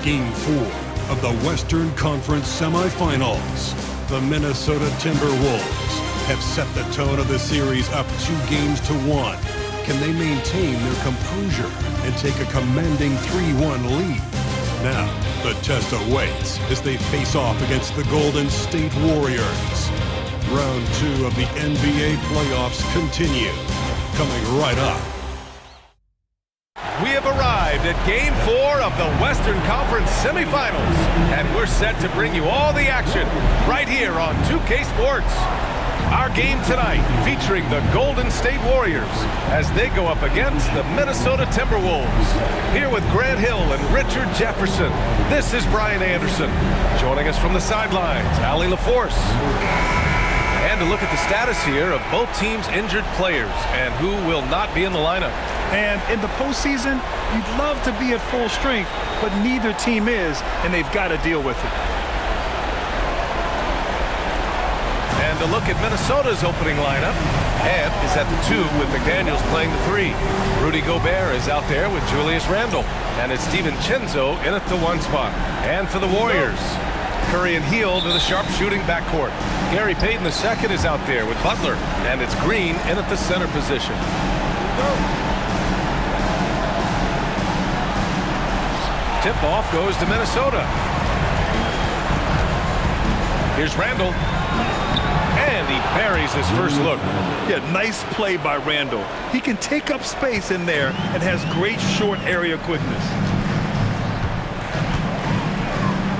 Game 4 of the Western Conference Semifinals. The Minnesota Timberwolves have set the tone of the series up 2-1. Can they maintain their composure and take a commanding 3-1 lead? Now, the test awaits as they face off against the Golden State Warriors. Round 2 of the NBA playoffs continue. Coming right up. We have arrived at Game 4 of the Western Conference Semifinals, and we're set to bring you all the action right here on 2K Sports. Our game tonight featuring the Golden State Warriors as they go up against the Minnesota Timberwolves. Here with Grant Hill and Richard Jefferson, this is Brian Anderson. Joining us from the sidelines, Allie LaForce. And to look at the status here of both teams' injured players and who will not be in the lineup. And in the postseason, you'd love to be at full strength, but neither team is, and they've got to deal with it. And to look at Minnesota's opening lineup, Ed is at the 2 with McDaniels playing the 3. Rudy Gobert is out there with Julius Randle, and it's DiVincenzo in at the 1 spot. And for the Warriors, Curry and Hield to the sharpshooting backcourt. Gary Payton II is out there with Butler, and it's Green in at the center position. Tip-off goes to Minnesota. Here's Randle. And he buries his first look. Yeah, nice play by Randle. He can take up space in there and has great short area quickness.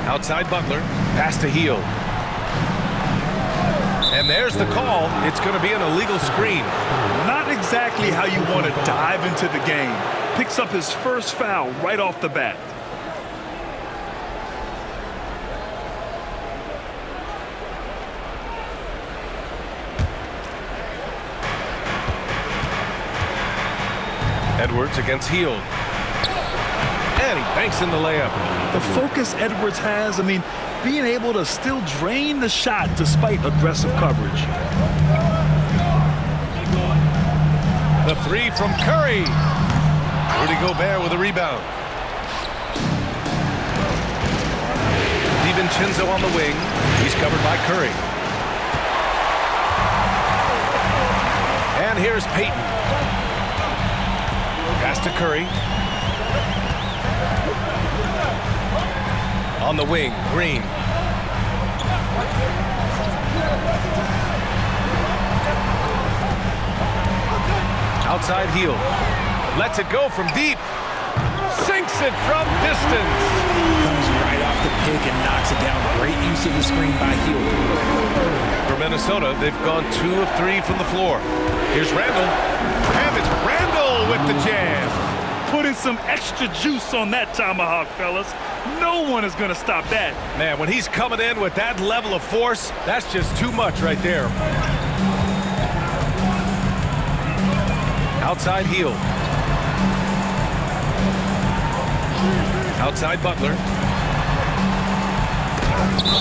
Outside Butler, pass to Hield. And there's the call. It's going to be an illegal screen. Not exactly how you want to dive into the game. Picks up his first foul right off the bat. Edwards against Hield. And he banks in the layup. The focus Edwards has, being able to still drain the shot despite aggressive coverage. The 3 from Curry. Rudy Gobert with a rebound. DiVincenzo on the wing. He's covered by Curry. And here's Payton. Pass to Curry. On the wing, Green. Outside Hield. Lets it go from deep. Sinks it from distance. Comes right off the pick and knocks it down. Great use of the screen by Hield. For Minnesota, they've gone 2 of 3 from the floor. Here's Randle. And it's Randle with the jam. Putting some extra juice on that tomahawk, fellas. No one is going to stop that. Man, when he's coming in with that level of force, that's just too much right there. Outside Hield. Outside Butler.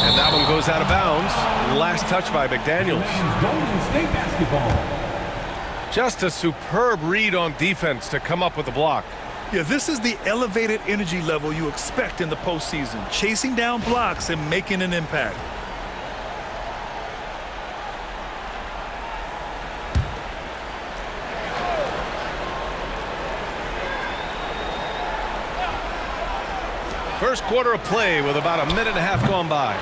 And that one goes out of bounds. Last touch by McDaniels. Golden State basketball. Just a superb read on defense to come up with the block. Yeah, this is the elevated energy level you expect in the postseason. Chasing down blocks and making an impact. First quarter of play with about a minute and a half gone by.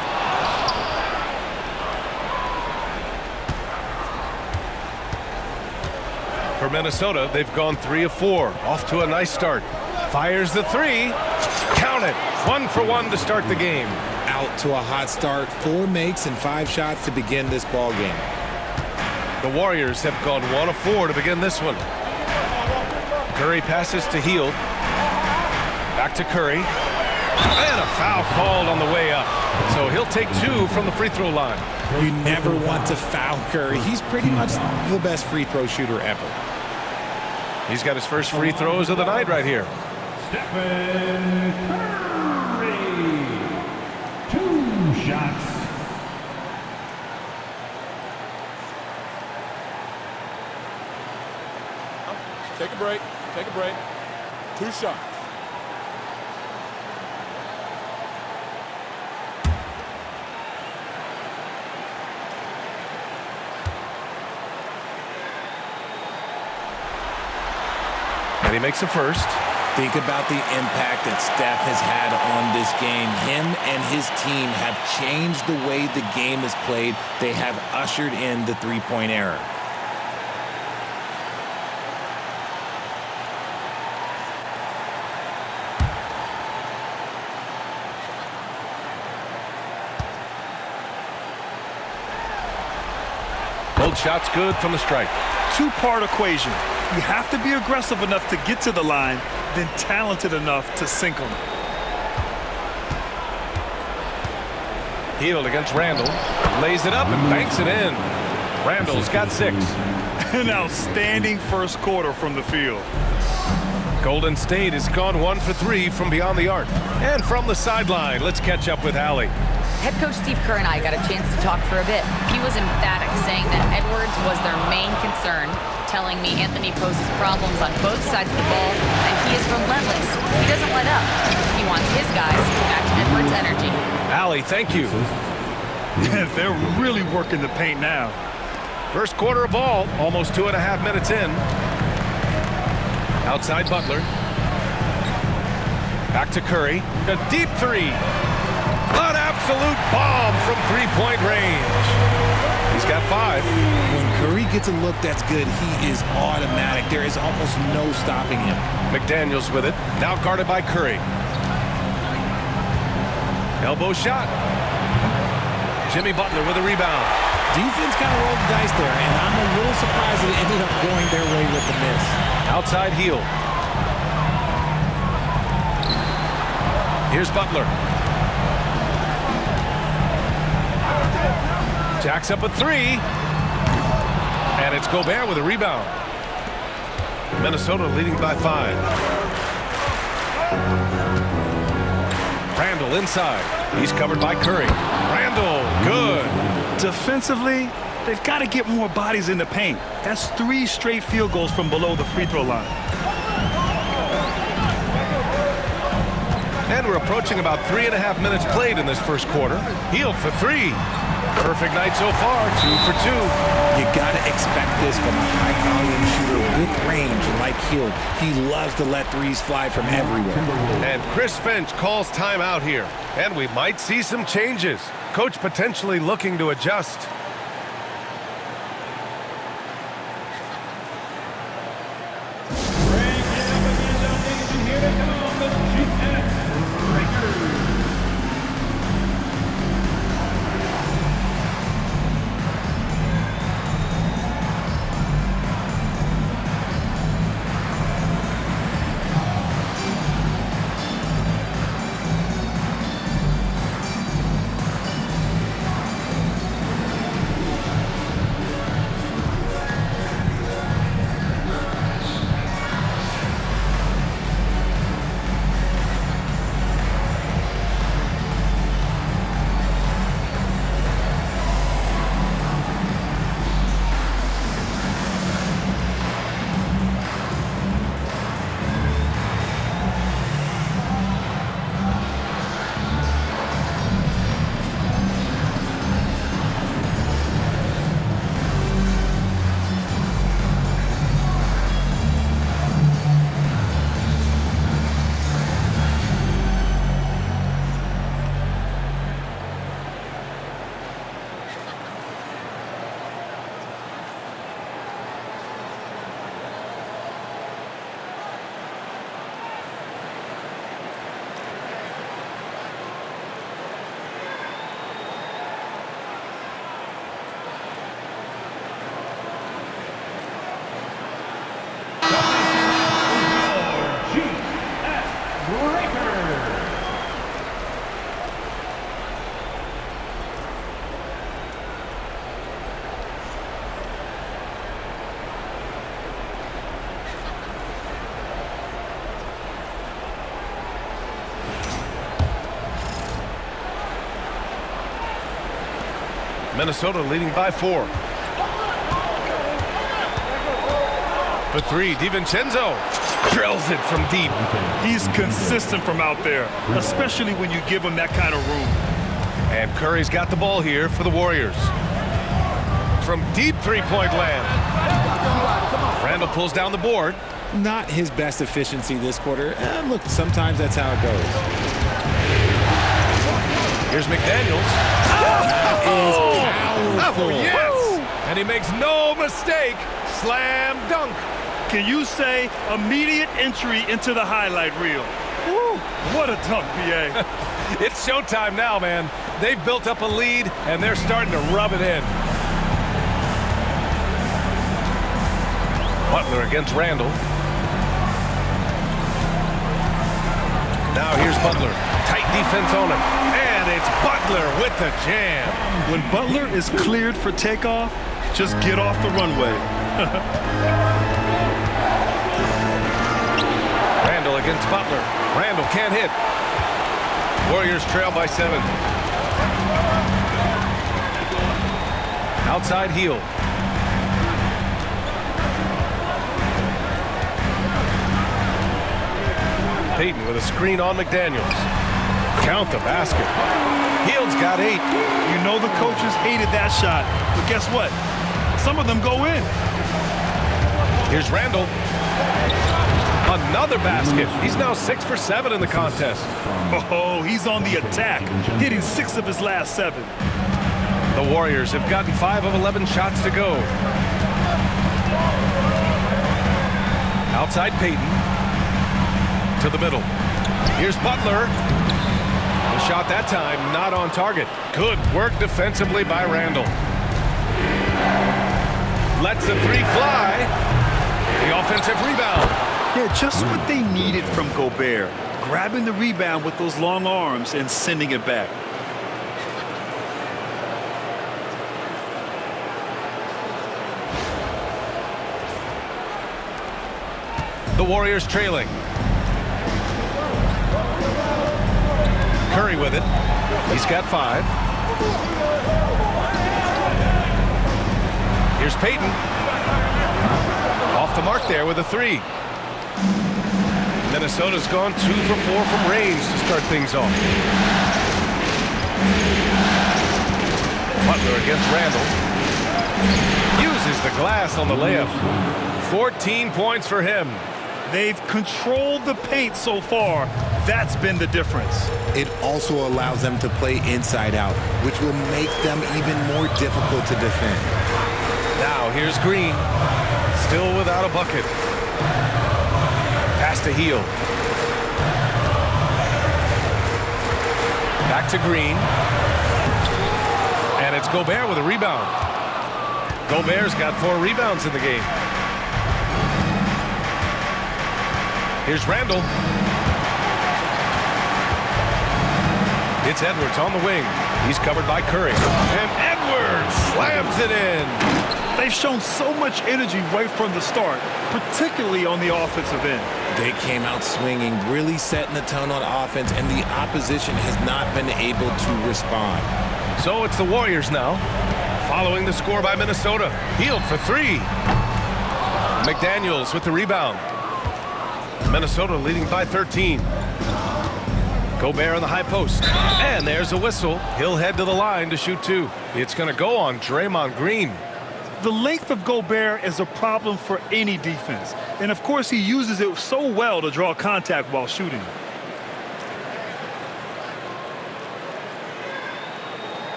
For Minnesota, they've gone 3 of 4. Off to a nice start. Fires the 3. Count it. 1 for 1 to start the game. Out to a hot start. 4 makes and 5 shots to begin this ball game. The Warriors have gone 1 of 4 to begin this one. Curry passes to Hield. Back to Curry. And a foul called on the way up. So he'll take 2 from the free throw line. You never want to foul Curry. He's pretty much the best free throw shooter ever. He's got his first free throws of the night right here. Stephen Curry. 2 shots. Take a break. 2 shots. And he makes a first. Think about the impact that Steph has had on this game. Him and his team have changed the way the game is played. They have ushered in the three-point era. Both shots good from the stripe. Two-part equation. You have to be aggressive enough to get to the line, then talented enough to sink them. Healed against Randall. Lays it up and banks it in. Randall's got 6. An outstanding first quarter from the field. Golden State has gone 1 for 3 from beyond the arc. And from the sideline, let's catch up with Allie. Head coach Steve Kerr and I got a chance to talk for a bit. He was emphatic, saying that Edwards was their main concern, telling me Anthony poses problems on both sides of the ball, and he is relentless. He doesn't let up. He wants his guys to match Edwards' energy. Allie, thank you. They're really working the paint now. First quarter of ball, almost 2.5 minutes in. Outside Butler. Back to Curry. A deep 3. An absolute bomb from three-point range. He's got 5. When Curry gets a look that's good, he is automatic. There is almost no stopping him. McDaniels with it. Now guarded by Curry. Elbow shot. Jimmy Butler with a rebound. Defense kind of rolled the dice there, and I'm a little surprised that it ended up going their way with the miss. Outside heel. Here's Butler. Jacks up a 3. And it's Gobert with a rebound. Minnesota leading by 5. Randall inside. He's covered by Curry. Randall, good. Defensively, they've got to get more bodies in the paint. That's 3 straight field goals from below the free throw line. And we're approaching about 3.5 minutes played in this first quarter. Healed for 3. Perfect night so far, 2 for 2. You got to expect this from a high-volume shooter with range like Hield. He loves to let threes fly from everywhere. And Chris Finch calls timeout here. And we might see some changes. Coach potentially looking to adjust. Minnesota leading by 4. For 3, DiVincenzo drills it from deep. He's consistent from out there, especially when you give him that kind of room. And Curry's got the ball here for the Warriors. From deep three-point land. Randall pulls down the board. Not his best efficiency this quarter. Look, sometimes that's how it goes. Here's McDaniels. Powerful. Oh, yes! And he makes no mistake. Slam dunk. Can you say immediate entry into the highlight reel? Woo, what a dunk, B.A. It's showtime now, man. They've built up a lead, and they're starting to rub it in. Butler against Randall. Now here's Butler. Tight defense on him. And it's Butler with the jam. When Butler is cleared for takeoff, just get off the runway. Randall against Butler. Randall can't hit. Warriors trail by 7. Outside heel. Payton with a screen on McDaniels. Count the basket. Hield's got 8. You know the coaches hated that shot, but guess what? Some of them go in. Here's Randall. Another basket. He's now 6 for 7 in the contest. Oh, he's on the attack, hitting 6 of his last 7. The Warriors have gotten 5 of 11 shots to go. Outside Payton. To the middle. Here's Butler. The shot that time not on target. Good work defensively by Randall. Lets the 3 fly. The offensive rebound. Yeah, just what they needed from Gobert. Grabbing the rebound with those long arms and sending it back. The Warriors trailing. Curry with it. He's got 5. Here's Payton. Off the mark there with a 3. Minnesota's gone 2 for 4 from range to start things off. Butler against Randall. Uses the glass on the layup. 14 points for him. They've controlled the paint so far. That's been the difference. It also allows them to play inside out, which will make them even more difficult to defend. Now here's Green. Still without a bucket. Pass to Hield. Back to Green. And it's Gobert with a rebound. Gobert's got 4 rebounds in the game. Here's Randall. It's Edwards on the wing. He's covered by Curry. And Edwards slams it in. They've shown so much energy right from the start, particularly on the offensive end. They came out swinging, really setting the tone on offense, and the opposition has not been able to respond. So it's the Warriors now, following the score by Minnesota. Hield for 3. McDaniels with the rebound. Minnesota leading by 13. Gobert on the high post. And there's a whistle. He'll head to the line to shoot 2. It's going to go on Draymond Green. The length of Gobert is a problem for any defense. And of course, he uses it so well to draw contact while shooting.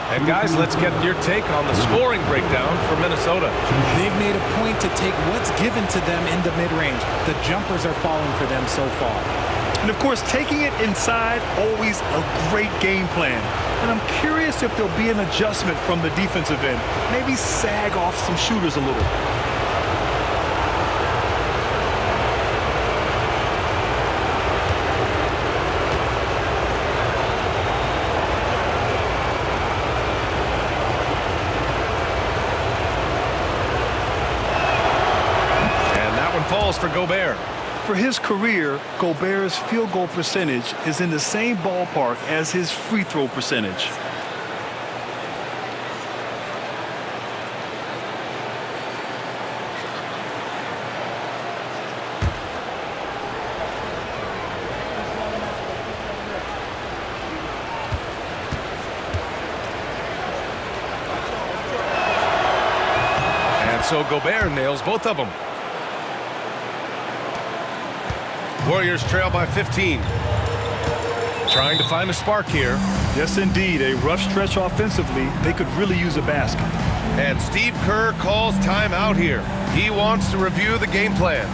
And guys, let's get your take on the scoring breakdown for Minnesota. They've made a point to take what's given to them in the mid-range. The jumpers are falling for them so far. And of course, taking it inside, always a great game plan. And I'm curious if there'll be an adjustment from the defensive end. Maybe sag off some shooters a little. Falls for Gobert. For his career, Gobert's field goal percentage is in the same ballpark as his free throw percentage. so Gobert nails both of them. Warriors trail by 15. Trying to find a spark here. Yes, indeed. A rough stretch offensively. They could really use a basket. And Steve Kerr calls timeout here. He wants to review the game plan.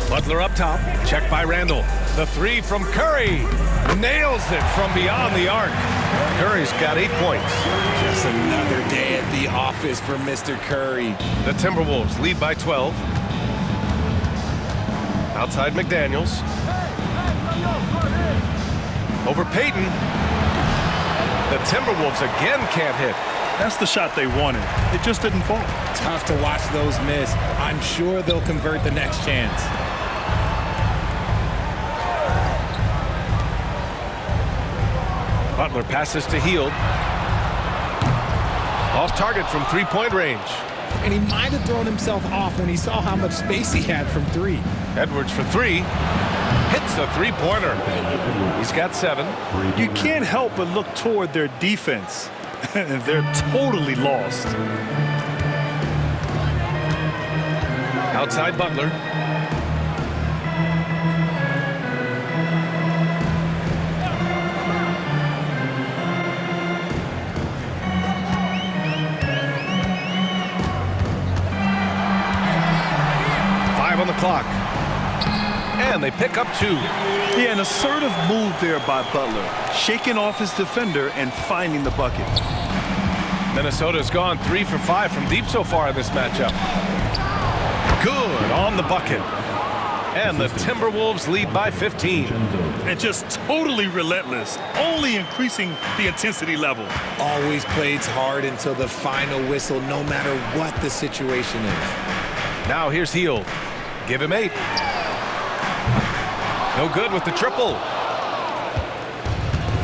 Butler up top, checked by Randall. The three from Curry. Nails it from beyond the arc. Curry's got 8 points. Just another day at the office for Mr. Curry. The Timberwolves lead by 12. Outside McDaniels. Over Payton. The Timberwolves again can't hit. That's the shot they wanted. It just didn't fall. Tough to watch those miss. I'm sure they'll convert the next chance. Butler passes to Hield. Off target from three-point range. And he might have thrown himself off when he saw how much space he had from three. Edwards for three. Hits the three-pointer. He's got 7. You can't help but look toward their defense. They're totally lost. Outside Butler. On the clock. And they pick up 2. Yeah, an assertive move there by Butler. Shaking off his defender and finding the bucket. Minnesota's gone 3 for 5 from deep so far in this matchup. Good on the bucket. And the Timberwolves lead by 15. And just totally relentless, only increasing the intensity level. Always plays hard until the final whistle, no matter what the situation is. Now here's Hield. Give him 8. No good with the triple.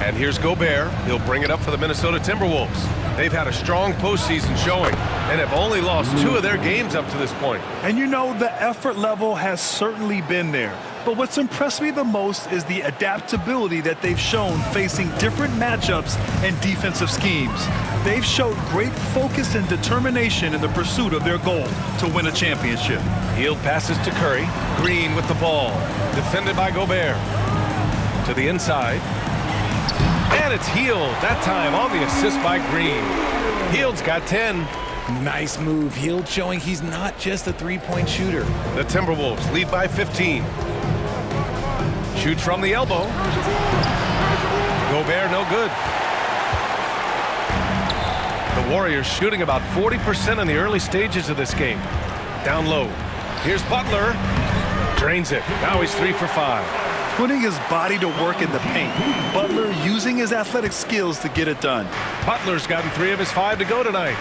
And here's Gobert. He'll bring it up for the Minnesota Timberwolves. They've had a strong postseason showing and have only lost 2 of their games up to this point. And you know, the effort level has certainly been there. But what's impressed me the most is the adaptability that they've shown facing different matchups and defensive schemes. They've showed great focus and determination in the pursuit of their goal to win a championship. Hield passes to Curry. Green with the ball. Defended by Gobert. To the inside. And it's Hield, that time on the assist by Green. Hield's got 10. Nice move. Hield showing he's not just a three-point shooter. The Timberwolves lead by 15. Shoots from the elbow. Gobert, no good. The Warriors shooting about 40% in the early stages of this game. Down low. Here's Butler. Drains it. Now he's 3 for 5. Putting his body to work in the paint. Butler using his athletic skills to get it done. Butler's gotten 3 of his 5 to go tonight.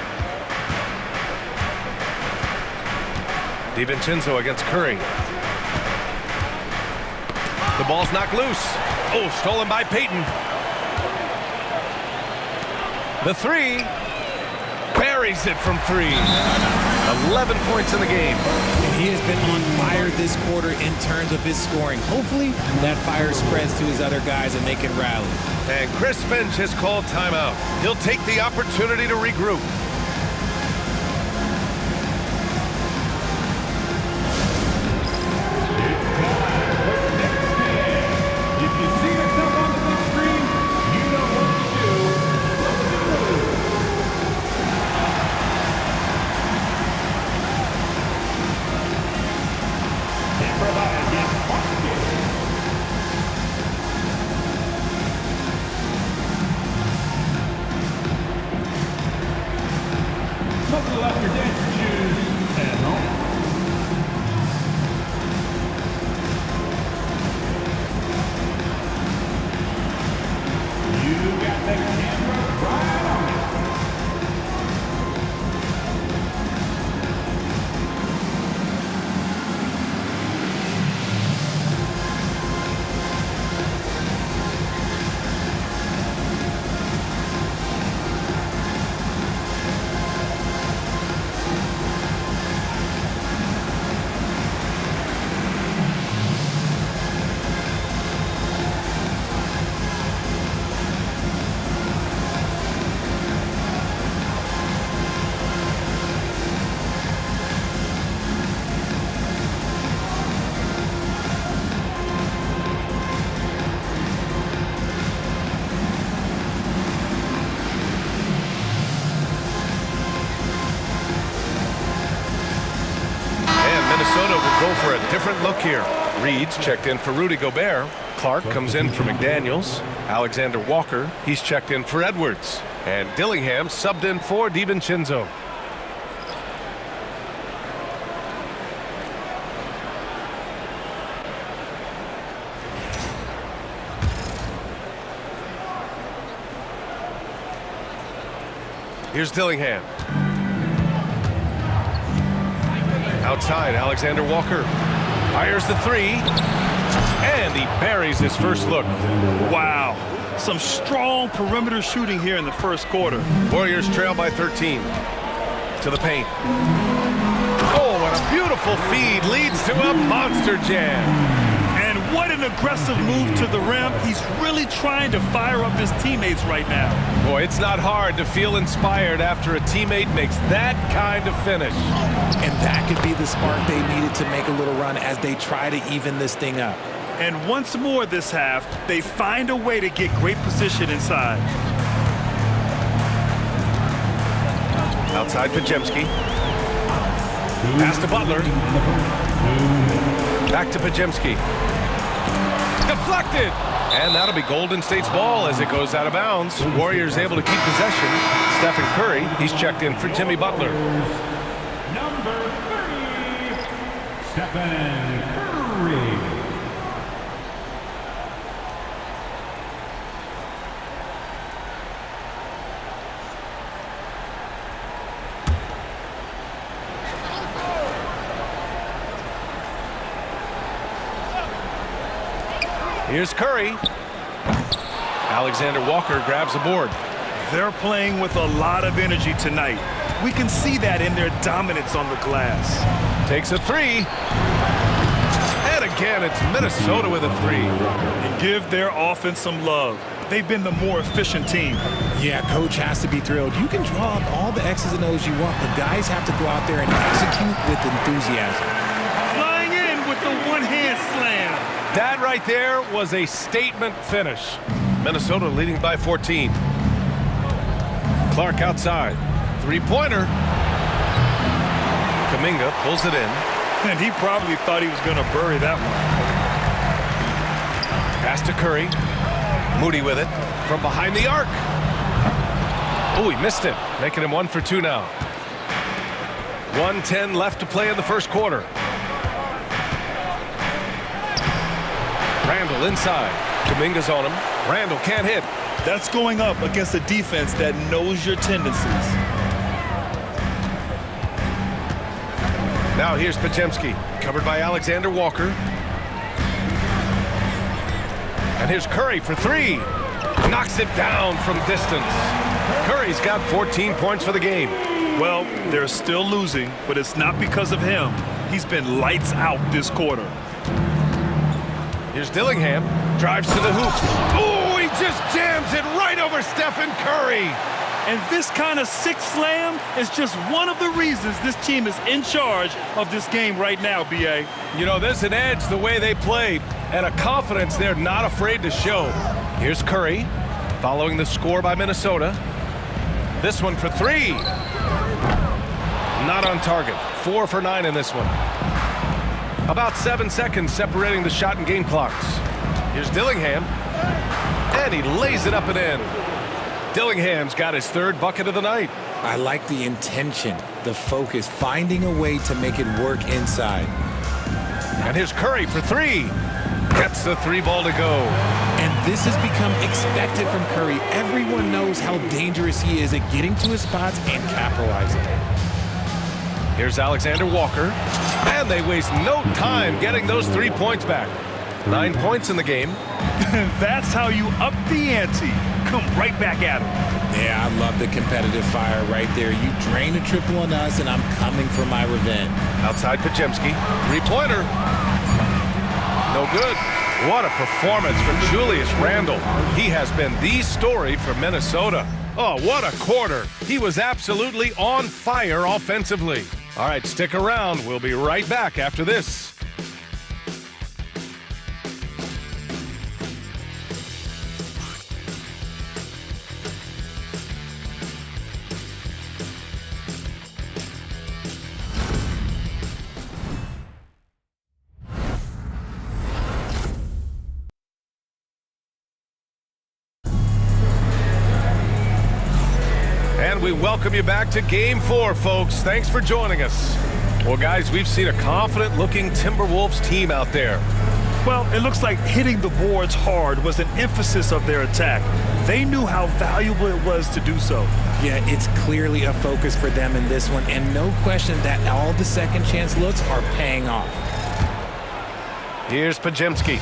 DiVincenzo against Curry. The ball's knocked loose. Oh, stolen by Payton. The 3. Buries it from 3. 11 points in the game. And he has been on fire this quarter in terms of his scoring. Hopefully, that fire spreads to his other guys and they can rally. And Chris Finch has called timeout. He'll take the opportunity to regroup. Minnesota will go for a different look here. Reed's checked in for Rudy Gobert. Clark comes in for McDaniels. Alexander Walker, he's checked in for Edwards. And Dillingham subbed in for DiVincenzo. Here's Dillingham. Outside, Alexander Walker fires the 3, and he buries his first look. Wow, some strong perimeter shooting here in the first quarter. Warriors trail by 13. To the paint. Oh, what a beautiful feed leads to a monster jam. And what an aggressive move to the rim. He's really trying to fire up his teammates right now. Boy, it's not hard to feel inspired after a teammate makes that kind of finish. And that could be the spark they needed to make a little run as they try to even this thing up. And once more this half, they find a way to get great position inside. Outside Podziemski. Pass to Butler. Back to Podziemski. Deflected. And that'll be Golden State's ball as it goes out of bounds. Warriors able to keep possession. Stephen Curry, he's checked in for Jimmy Butler. Number 30, Stephen Curry. Here's Curry. Alexander Walker grabs the board. They're playing with a lot of energy tonight. We can see that in their dominance on the glass. Takes a 3. And again, it's Minnesota with a 3. And give their offense some love. They've been the more efficient team. Yeah, coach has to be thrilled. You can draw up all the X's and O's you want, but guys have to go out there and execute with enthusiasm. Flying in with the one-hand slam. That right there was a statement finish. Minnesota leading by 14. Clark outside. Three-pointer. Kuminga pulls it in. And he probably thought he was going to bury that one. Pass to Curry. Moody with it from behind the arc. Oh, he missed it, making him 1 for 2 now. 1:10 left to play in the first quarter. Randall inside. Kuminga's on him. Randall can't hit. That's going up against a defense that knows your tendencies. Now here's Podziemski, covered by Alexander Walker. And here's Curry for 3. Knocks it down from distance. Curry's got 14 points for the game. Well, they're still losing, but it's not because of him. He's been lights out this quarter. Here's Dillingham, drives to the hoop. Oh, he just jams it right over Stephen Curry. And this kind of sick slam is just one of the reasons this team is in charge of this game right now, B.A. You know, there's an edge the way they played and a confidence they're not afraid to show. Here's Curry, following the score by Minnesota. This one for 3. Not on target. 4 for 9 in this one. About 7 seconds separating the shot and game clocks. Here's Dillingham. And he lays it up and in. Dillingham's got his 3rd bucket of the night. I like the intention, the focus, finding a way to make it work inside. And here's Curry for 3. Gets the 3 ball to go. And this has become expected from Curry. Everyone knows how dangerous he is at getting to his spots and capitalizing. Here's Alexander Walker. And they waste no time getting those 3 points back. 9 points in the game. That's how you up the ante. Come right back at him. Yeah, I love the competitive fire right there. You drain a triple on us, and I'm coming for my revenge. Outside Podziemski. 3-pointer. No good. What a performance from Julius Randle. He has been the story for Minnesota. Oh, what a quarter. He was absolutely on fire offensively. All right, stick around. We'll be right back after this. We welcome you back to Game 4, folks. Thanks for joining us. Well, guys, we've seen a confident-looking Timberwolves team out there. Well, it looks like hitting the boards hard was an emphasis of their attack. They knew how valuable it was to do so. Yeah, it's clearly a focus for them in this one, and no question that all the second chance looks are paying off. Here's Podziemski.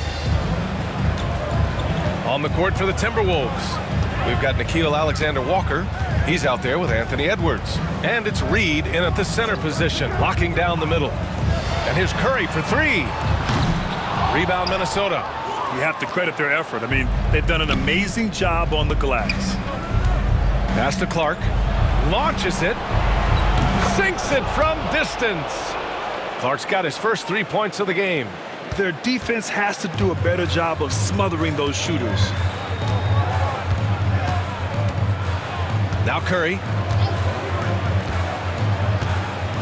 On the court for the Timberwolves. We've got Nickeil Alexander-Walker. He's out there with Anthony Edwards. And it's Reed in at the center position, locking down the middle. And here's Curry for 3. Rebound Minnesota. You have to credit their effort. I mean, they've done an amazing job on the glass. Pass to Clark. Launches it. Sinks it from distance. Clark's got his first 3 points of the game. Their defense has to do a better job of smothering those shooters. Now Curry.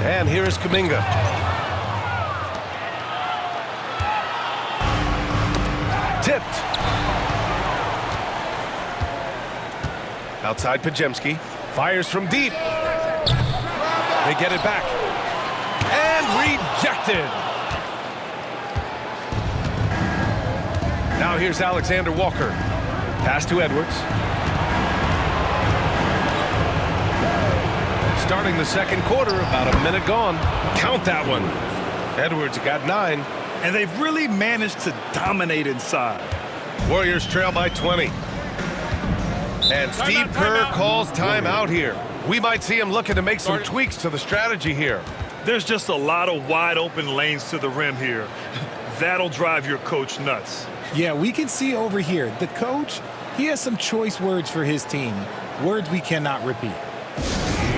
And here is Kuminga. Tipped. Outside Podziemski. Fires from deep. They get it back. And rejected. Now here's Alexander Walker. Pass to Edwards. Starting the second quarter, about a minute gone. Count that one. Edwards got 9. And they've really managed to dominate inside. Warriors trail by 20. And Steve Kerr calls timeout here. We might see him looking to make some tweaks to the strategy here. There's just a lot of wide open lanes to the rim here. That'll drive your coach nuts. Yeah, we can see over here, the coach, he has some choice words for his team. Words we cannot repeat.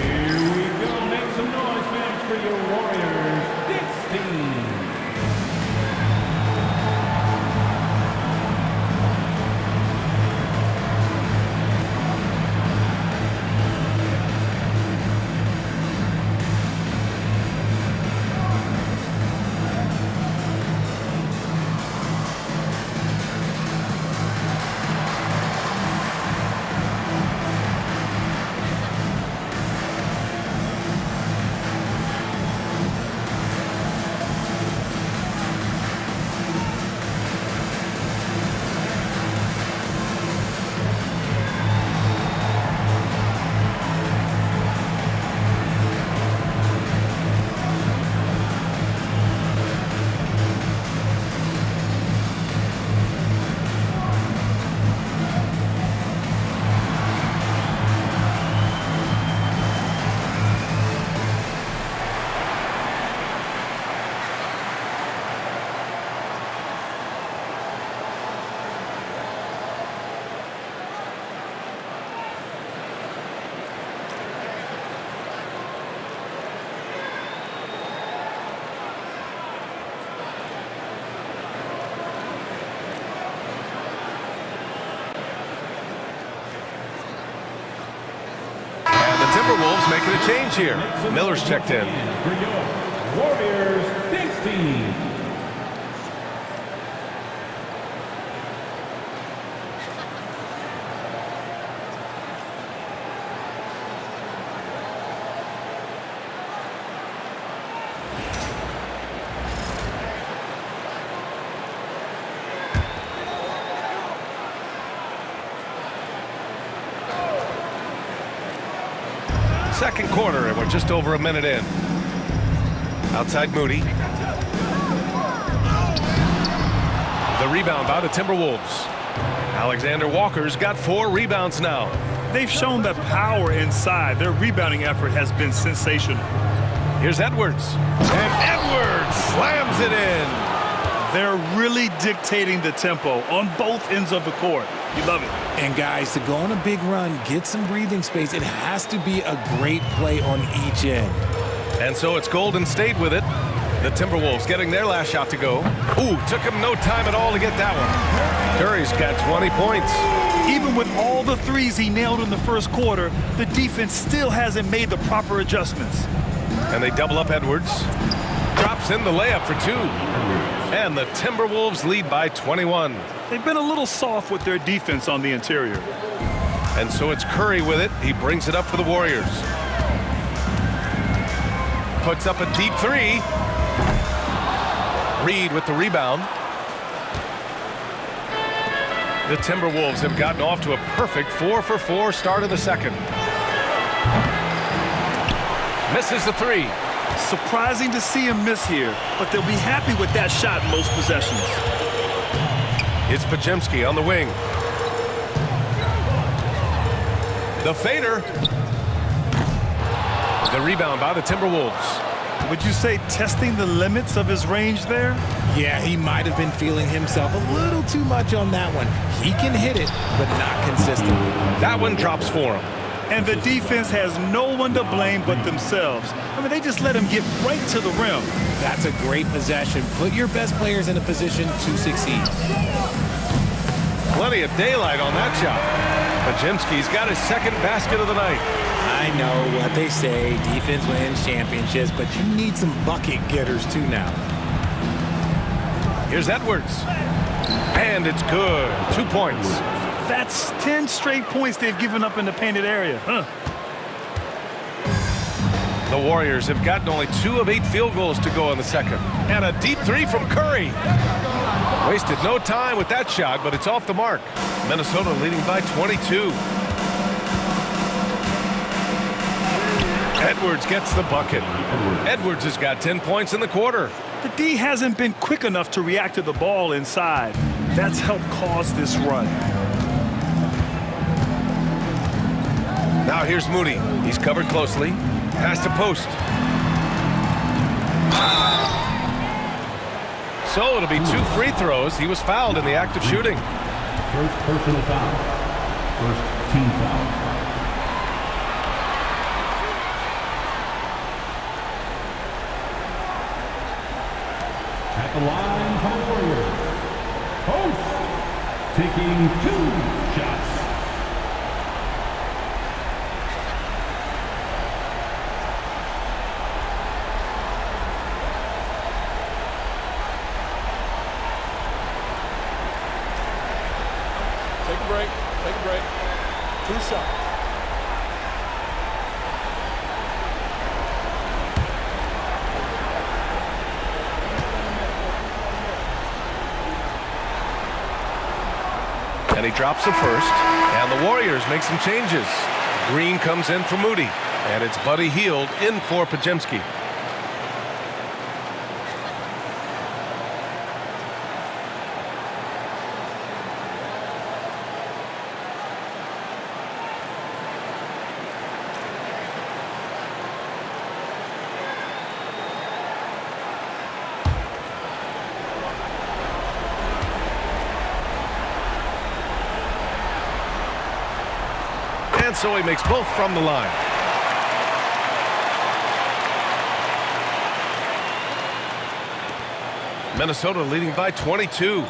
Here we go. Make some noise, fans, for your Warriors. 16. Timberwolves making a change here. Miller's checked in. For your Warriors Knicks team. Second quarter, and we're just over a minute in. Outside Moody. The rebound by the Timberwolves. Alexander Walker's got 4 rebounds now. They've shown the power inside. Their rebounding effort has been sensational. Here's Edwards. And Edwards slams it in. They're really dictating the tempo on both ends of the court. You love it. And guys, to go on a big run, get some breathing space, it has to be a great play on each end. And so it's Golden State with it. The Timberwolves getting their last shot to go. Ooh, took him no time at all to get that one. Curry's got 20 points. Even with all the threes he nailed in the first quarter, the defense still hasn't made the proper adjustments. And they double up Edwards. Drops in the layup for 2. And the Timberwolves lead by 21. They've been a little soft with their defense on the interior. And so it's Curry with it. He brings it up for the Warriors. Puts up a deep 3. Reed with the rebound. The Timberwolves have gotten off to a perfect 4-for-4 start of the second. Misses the 3. Surprising to see him miss here, but they'll be happy with that shot in most possessions. It's Podziemski on the wing. The fader. The rebound by the Timberwolves. Would you say testing the limits of his range there? Yeah, he might have been feeling himself a little too much on that one. He can hit it, but not consistently. That one drops for him. And the defense has no one to blame but themselves. I mean, they just let him get right to the rim. That's a great possession. Put your best players in a position to succeed. Plenty of daylight on that shot. Podziemski's got his second basket of the night. I know what they say, defense wins championships, but you need some bucket getters too now. Here's Edwards. And it's good. 2 points. That's 10 straight points they've given up in the painted area. The Warriors have gotten only 2 of 8 field goals to go in the second. And a deep 3 from Curry. Wasted no time with that shot, but it's off the mark. Minnesota leading by 22. Edwards gets the bucket. Edwards has got 10 points in the quarter. The D hasn't been quick enough to react to the ball inside. That's helped cause this run. Now here's Moody. He's covered closely. Pass to post. So it'll be 2 free throws. He was fouled in the act of shooting. First personal foul. First team foul. At the line for the Warriors. Post. Taking 2 shots. Take a break. Take a break. 2 shots. And he drops the first. And the Warriors make some changes. Green comes in for Moody. And it's Buddy Hield in for Podziemski. And so he makes both from the line. Minnesota leading by 22.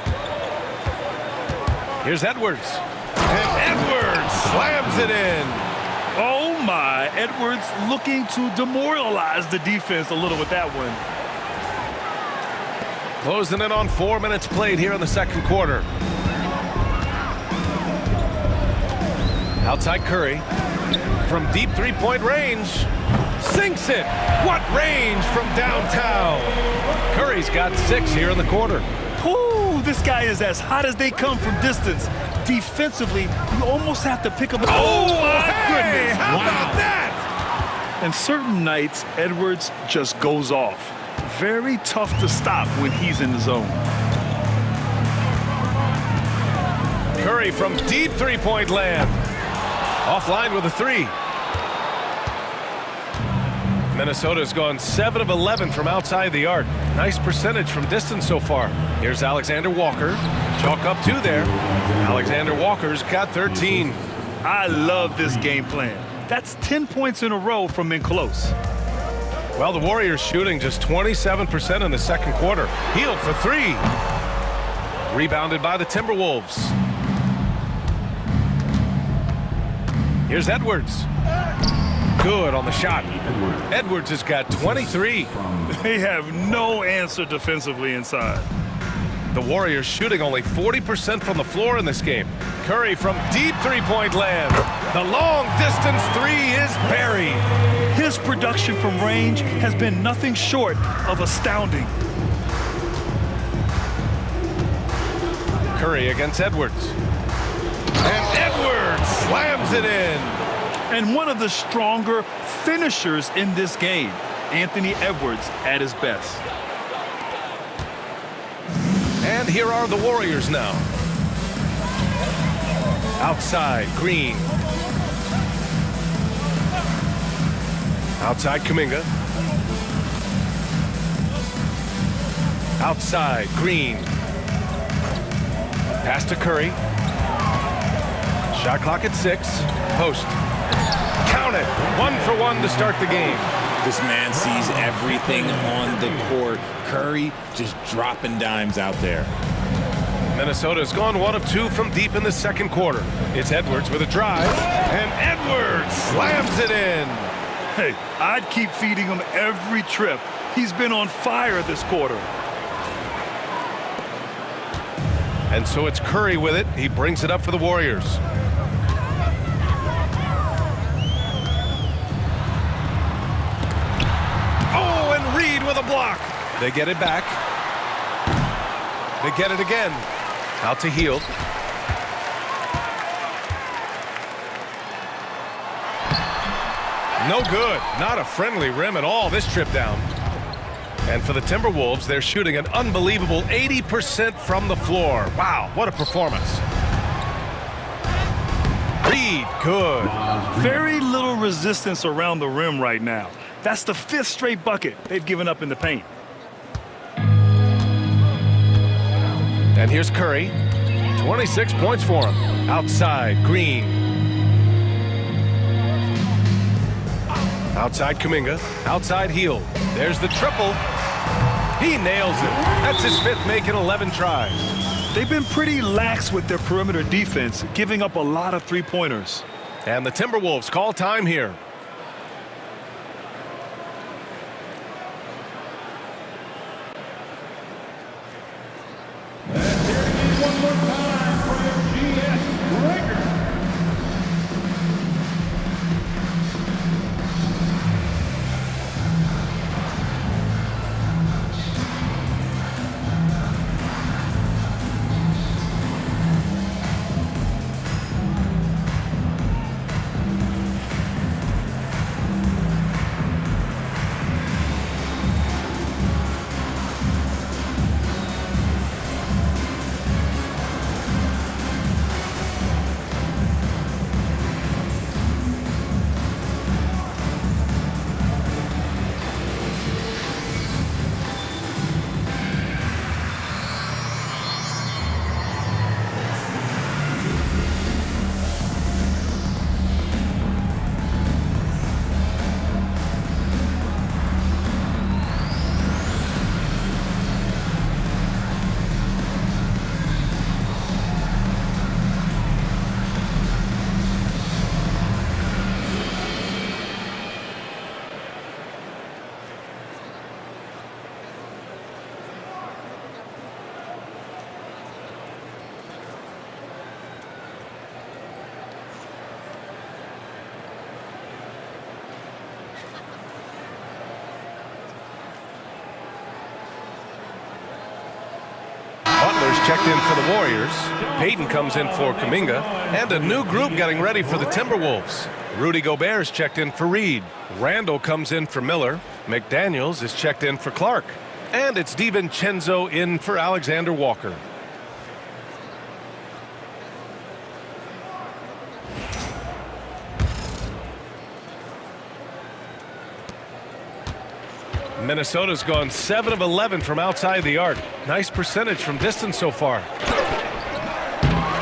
Here's Edwards. And Edwards slams it in. Oh my, Edwards looking to demoralize the defense a little with that one. Closing in on 4 minutes played here in the second quarter. Outside Curry. From deep three-point range. Sinks it. What range from downtown. Curry's got 6 here in the quarter. Ooh, this guy is as hot as they come from distance. Defensively, you almost have to pick him up. Oh, my hey, goodness. how about that? And certain nights, Edwards just goes off. Very tough to stop when he's in the zone. Curry from deep three-point land. Offline with a 3. Minnesota's gone 7 of 11 from outside the arc. Nice percentage from distance so far. Here's Alexander Walker. Chalk up 2 there. Alexander Walker's got 13. I love this game plan. That's 10 points in a row from in close. Well, the Warriors shooting just 27% in the second quarter. Healed for 3. Rebounded by the Timberwolves. Here's Edwards. Good on the shot. Edwards has got 23. They have no answer defensively inside. The Warriors shooting only 40% from the floor in this game. Curry from deep three-point land. The long-distance 3 is buried. His production from range has been nothing short of astounding. Curry against Edwards. And Edwards slams it in. And one of the stronger finishers in this game, Anthony Edwards at his best. And here are the Warriors now. Outside, Green. Outside, Kuminga. Outside, Green. Pass to Curry. Shot clock at 6. Post. Count it. 1 for 1 to start the game. This man sees everything on the court. Curry just dropping dimes out there. Minnesota's gone 1 of 2 from deep in the second quarter. It's Edwards with a drive, and Edwards slams it in. Hey, I'd keep feeding him every trip. He's been on fire this quarter. And so it's Curry with it. He brings it up for the Warriors. Oh, and Reed with a block. They get it back. They get it again. Out to Hield. No good. Not a friendly rim at all this trip down. And for the Timberwolves, they're shooting an unbelievable 80% from the floor. Wow, what a performance. Reed, good. Very little resistance around the rim right now. That's the 5th straight bucket they've given up in the paint. And here's Curry. 26 points for him. Outside, Green. Outside, Kuminga. Outside, Hield. There's the triple. He nails it. That's his 5th make in 11 tries. They've been pretty lax with their perimeter defense, giving up a lot of three-pointers. And the Timberwolves call time here. One more time for your GS Breaker. checked in for the Warriors. Payton comes in for Kuminga. And a new group getting ready for the Timberwolves. Rudy Gobert's checked in for Reed. Randall comes in for Miller. McDaniels is checked in for Clark. And it's DiVincenzo in for Alexander Walker. Minnesota's gone 7 of 11 from outside the arc. Nice percentage from distance so far.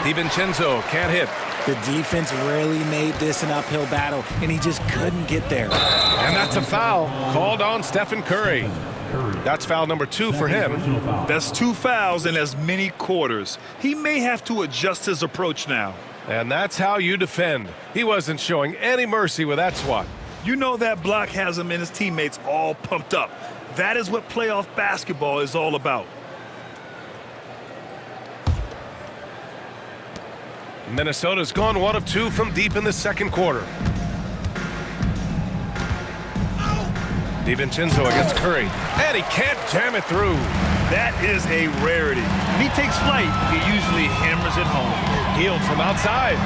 DiVincenzo can't hit. The defense really made this an uphill battle, and he just couldn't get there. And that's a foul called on Stephen Curry. That's foul number 2 for him. That's 2 fouls in as many quarters. He may have to adjust his approach now. And that's how you defend. He wasn't showing any mercy with that swat. You know that block has him and his teammates all pumped up. That is what playoff basketball is all about. Minnesota's gone 1 of 2 from deep in the second quarter. DiVincenzo against Curry. And he can't jam it through. That is a rarity. When he takes flight, he usually hammers it home. Healed from outside.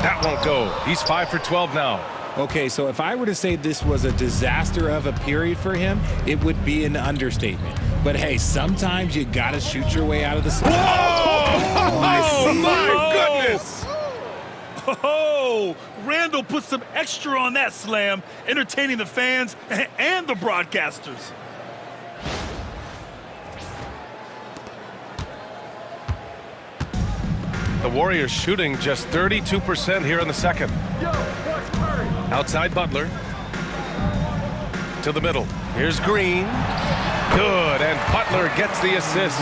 That won't go. He's 5 for 12 now. Okay, so if I were to say this was a disaster of a period for him, it would be an understatement. But hey, sometimes you gotta shoot your way out of the spot. Whoa! Oh, my goodness! Oh, Randall put some extra on that slam, entertaining the fans and the broadcasters. The Warriors shooting just 32% here in the second. Outside Butler. To the middle. Here's Green. Good, and Butler gets the assist.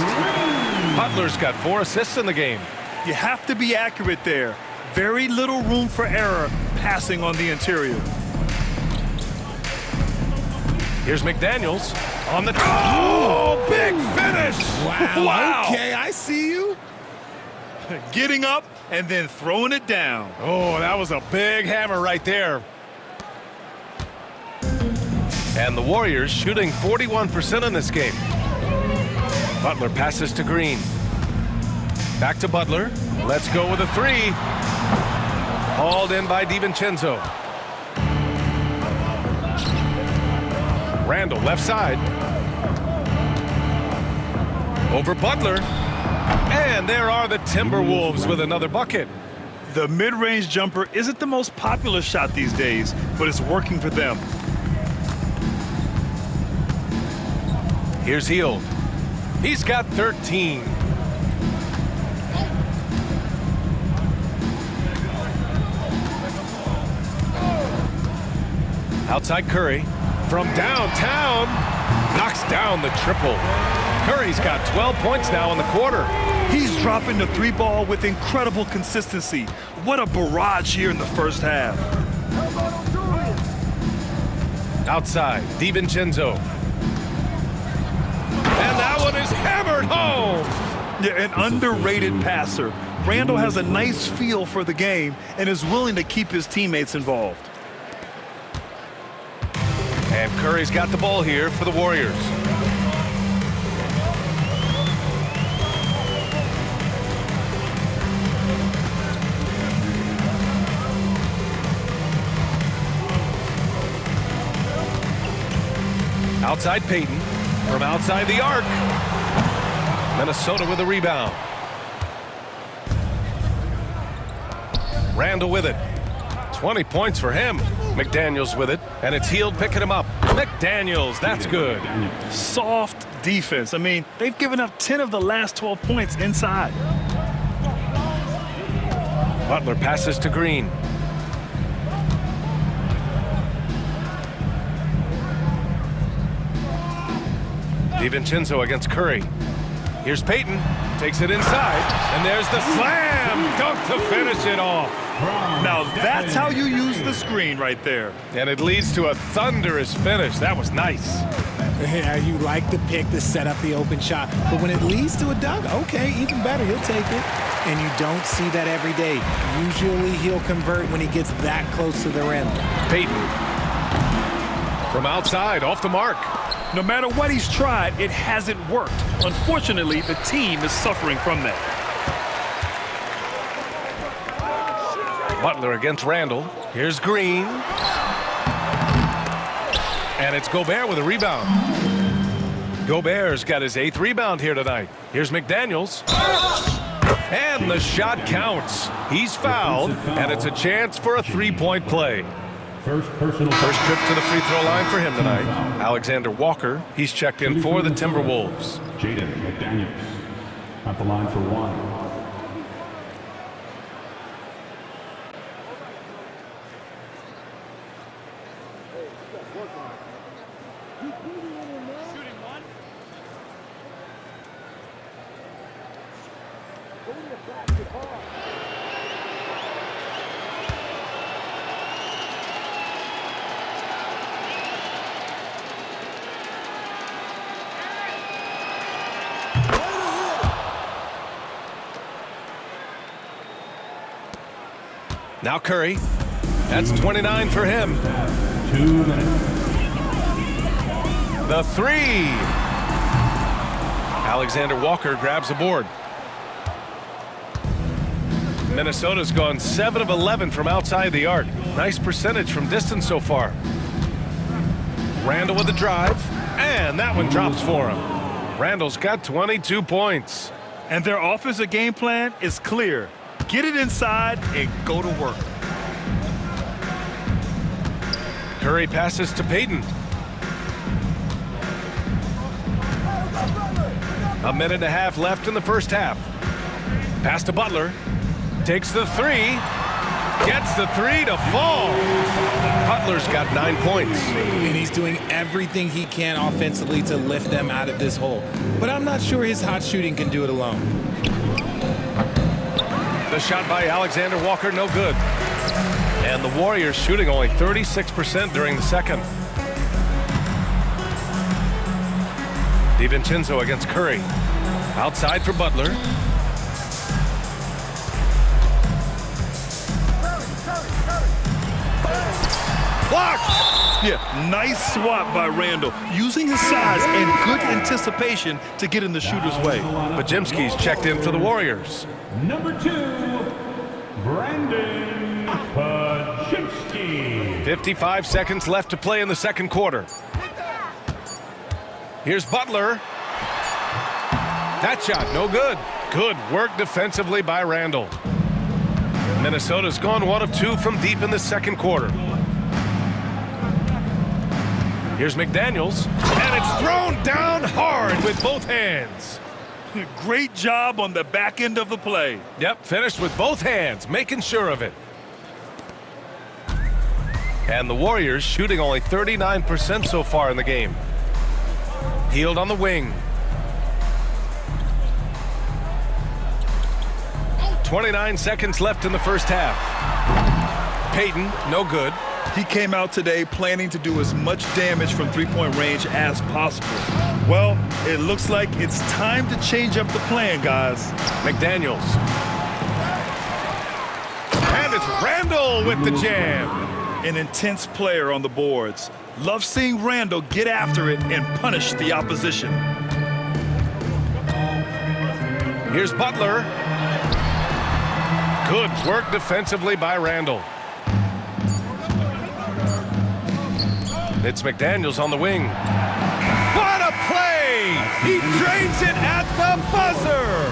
Butler's got 4 assists in the game. You have to be accurate there. Very little room for error passing on the interior. Here's McDaniels on the... Oh, big finish! Wow. Okay, I see you. Getting up and then throwing it down. Oh, that was a big hammer right there. And the Warriors shooting 41% in this game. Butler passes to Green. Back to Butler. Let's go with a 3. Hauled in by DiVincenzo. Randall left side. Over Butler. And there are the Timberwolves with another bucket. The mid-range jumper isn't the most popular shot these days, but it's working for them. Here's Hield. He's got 13. Outside Curry. From downtown. Knocks down the triple. Curry's got 12 points now in the quarter. He's dropping the 3 ball with incredible consistency. What a barrage here in the first half. Outside, DiVincenzo. And that one is hammered home. Yeah, an underrated passer. Randall has a nice feel for the game and is willing to keep his teammates involved. And Curry's got the ball here for the Warriors. Outside Payton. From outside the arc. Minnesota with a rebound. Randall with it. 20 points for him. McDaniels with it. And it's Hield picking him up. McDaniels, that's good. Soft defense. I mean, they've given up 10 of the last 12 points inside. Butler passes to Green. DiVincenzo against Curry. Here's Payton. Takes it inside. And there's the slam dunk to finish it off. Now that's how you use the screen right there. And it leads to a thunderous finish. That was nice. Yeah, you like the pick to set up the open shot. But when it leads to a dunk, okay, even better. He'll take it. And you don't see that every day. Usually he'll convert when he gets that close to the rim. Payton. From outside, off the mark. No matter what he's tried, it hasn't worked. Unfortunately, the team is suffering from that. Butler against Randall. Here's Green. And it's Gobert with a rebound. Gobert's got his 8th rebound here tonight. Here's McDaniels. And the shot counts. He's fouled, and it's a chance for a 3-point play. First trip to the free throw line for him tonight. Alexander Walker, he's checked in for the Timberwolves. Jaden McDaniels at the line for 1. Now Curry. That's 29 for him. 2 minutes. The 3. Alexander Walker grabs the board. Minnesota's gone 7 of 11 from outside the arc. Nice percentage from distance so far. Randall with the drive, and that one drops for him. Randall's got 22 points. And their offensive game plan is clear. Get it inside and go to work. Curry passes to Payton. A minute and a half left in the first half. Pass to Butler. Takes the 3. Gets the 3 to fall. Butler's got 9 points. And he's doing everything he can offensively to lift them out of this hole. But I'm not sure his hot shooting can do it alone. The shot by Alexander Walker, no good. And the Warriors shooting only 36% during the second. DiVincenzo against Curry. Outside for Butler. Blocked! Yeah, nice swap by Randall, using his size and good anticipation to get in the shooter's way. Bajimski's checked in for the Warriors. Number 2, Brandon Bajimski. 55 seconds left to play in the second quarter. Here's Butler. That shot, no good. Good work defensively by Randall. Minnesota's gone 1 of 2 from deep in the second quarter. Here's McDaniels, and it's thrown down hard with both hands. Great job on the back end of the play. Yep, finished with both hands, making sure of it. And the Warriors shooting only 39% so far in the game. Healed on the wing. 29 seconds left in the first half. Payton, no good. He came out today planning to do as much damage from three-point range as possible. Well, it looks like it's time to change up the plan, guys. McDaniels. And it's Randall with the jam. An intense player on the boards. Love seeing Randall get after it and punish the opposition. Here's Butler. Good work defensively by Randall. It's McDaniels on the wing. What a play! He drains it at the buzzer!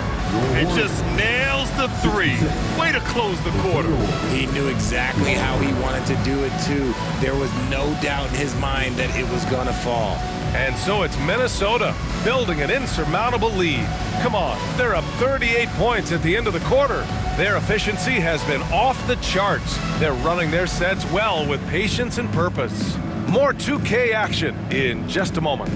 And just nails the 3. Way to close the quarter. He knew exactly how he wanted to do it, too. There was no doubt in his mind that it was going to fall. And so it's Minnesota building an insurmountable lead. Come on, they're up 38 points at the end of the quarter. Their efficiency has been off the charts. They're running their sets well with patience and purpose. More 2K action in just a moment.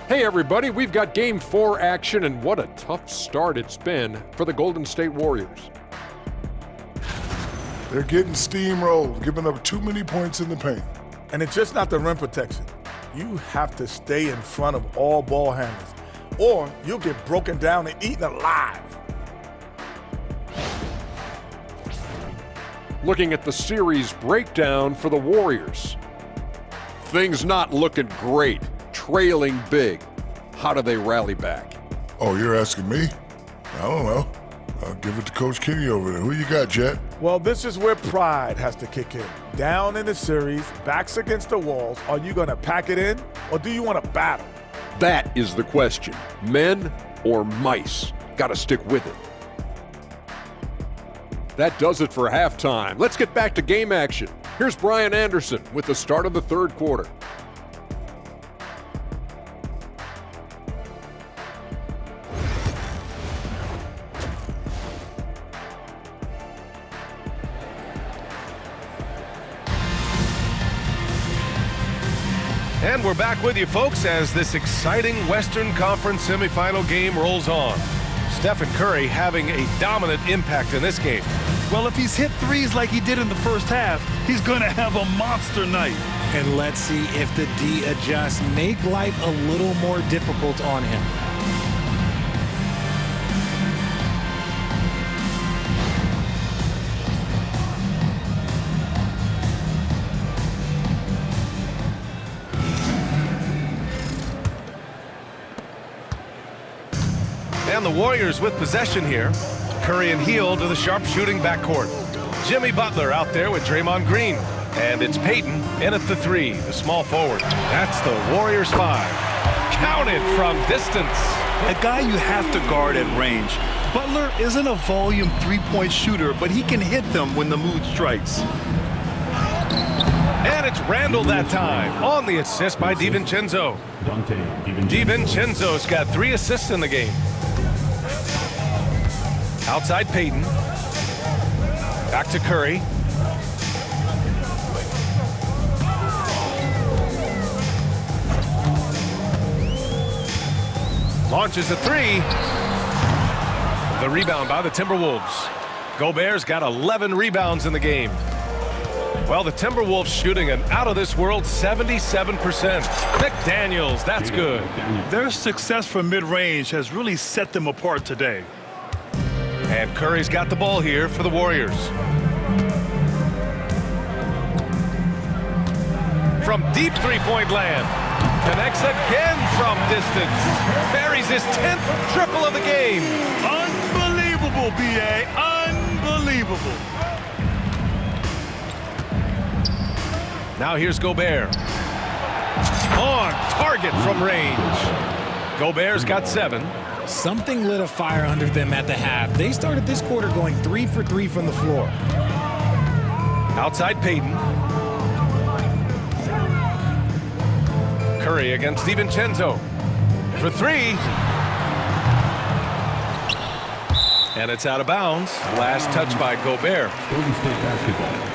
Hey everybody, we've got Game 4 action, and what a tough start it's been for the Golden State Warriors. They're getting steamrolled, giving up too many points in the paint. And it's just not the rim protection. You have to stay in front of all ball handlers, or you'll get broken down and eaten alive. Looking at the series breakdown for the Warriors. Things not looking great, trailing big. How do they rally back? Oh, you're asking me? I don't know. I'll give it to Coach Kenny over there. Who you got, Jet? Well, this is where pride has to kick in. Down in the series, backs against the walls, are you going to pack it in, or do you want to battle? That is the question. Men or mice? Got to stick with it. That does it for halftime. Let's get back to game action. Here's Brian Anderson with the start of the third quarter. And we're back with you, folks, as this exciting Western Conference semifinal game rolls on. Stephen Curry having a dominant impact in this game. Well, if he's hit threes like he did in the first half, he's going to have a monster night. And let's see if the D adjusts, make life a little more difficult on him. And the Warriors with possession here. Curry and Hield to the sharpshooting backcourt. Jimmy Butler out there with Draymond Green. And it's Payton in at the three, the small forward. That's the Warriors 5. Counted from distance. A guy you have to guard at range. Butler isn't a volume three-point shooter, but he can hit them when the mood strikes. And it's Randall that time on the assist by DiVincenzo. DiVincenzo's got 3 assists in the game. Outside Payton. Back to Curry. Launches a 3. The rebound by the Timberwolves. Gobert's got 11 rebounds in the game. Well, the Timberwolves shooting an out-of-this-world 77%. McDaniels, that's good. Their success from mid-range has really set them apart today. And Curry's got the ball here for the Warriors. From deep three-point land. Connects again from distance. Buries his 10th triple of the game. Unbelievable, B.A. Unbelievable. Now here's Gobert. On target from range. Gobert's got 7. Something lit a fire under them at the half. They started this quarter going 3 for 3 from the floor. Outside Payton. Curry against DiVincenzo for 3. And it's out of bounds. Last touch by Gobert. Golden State basketball.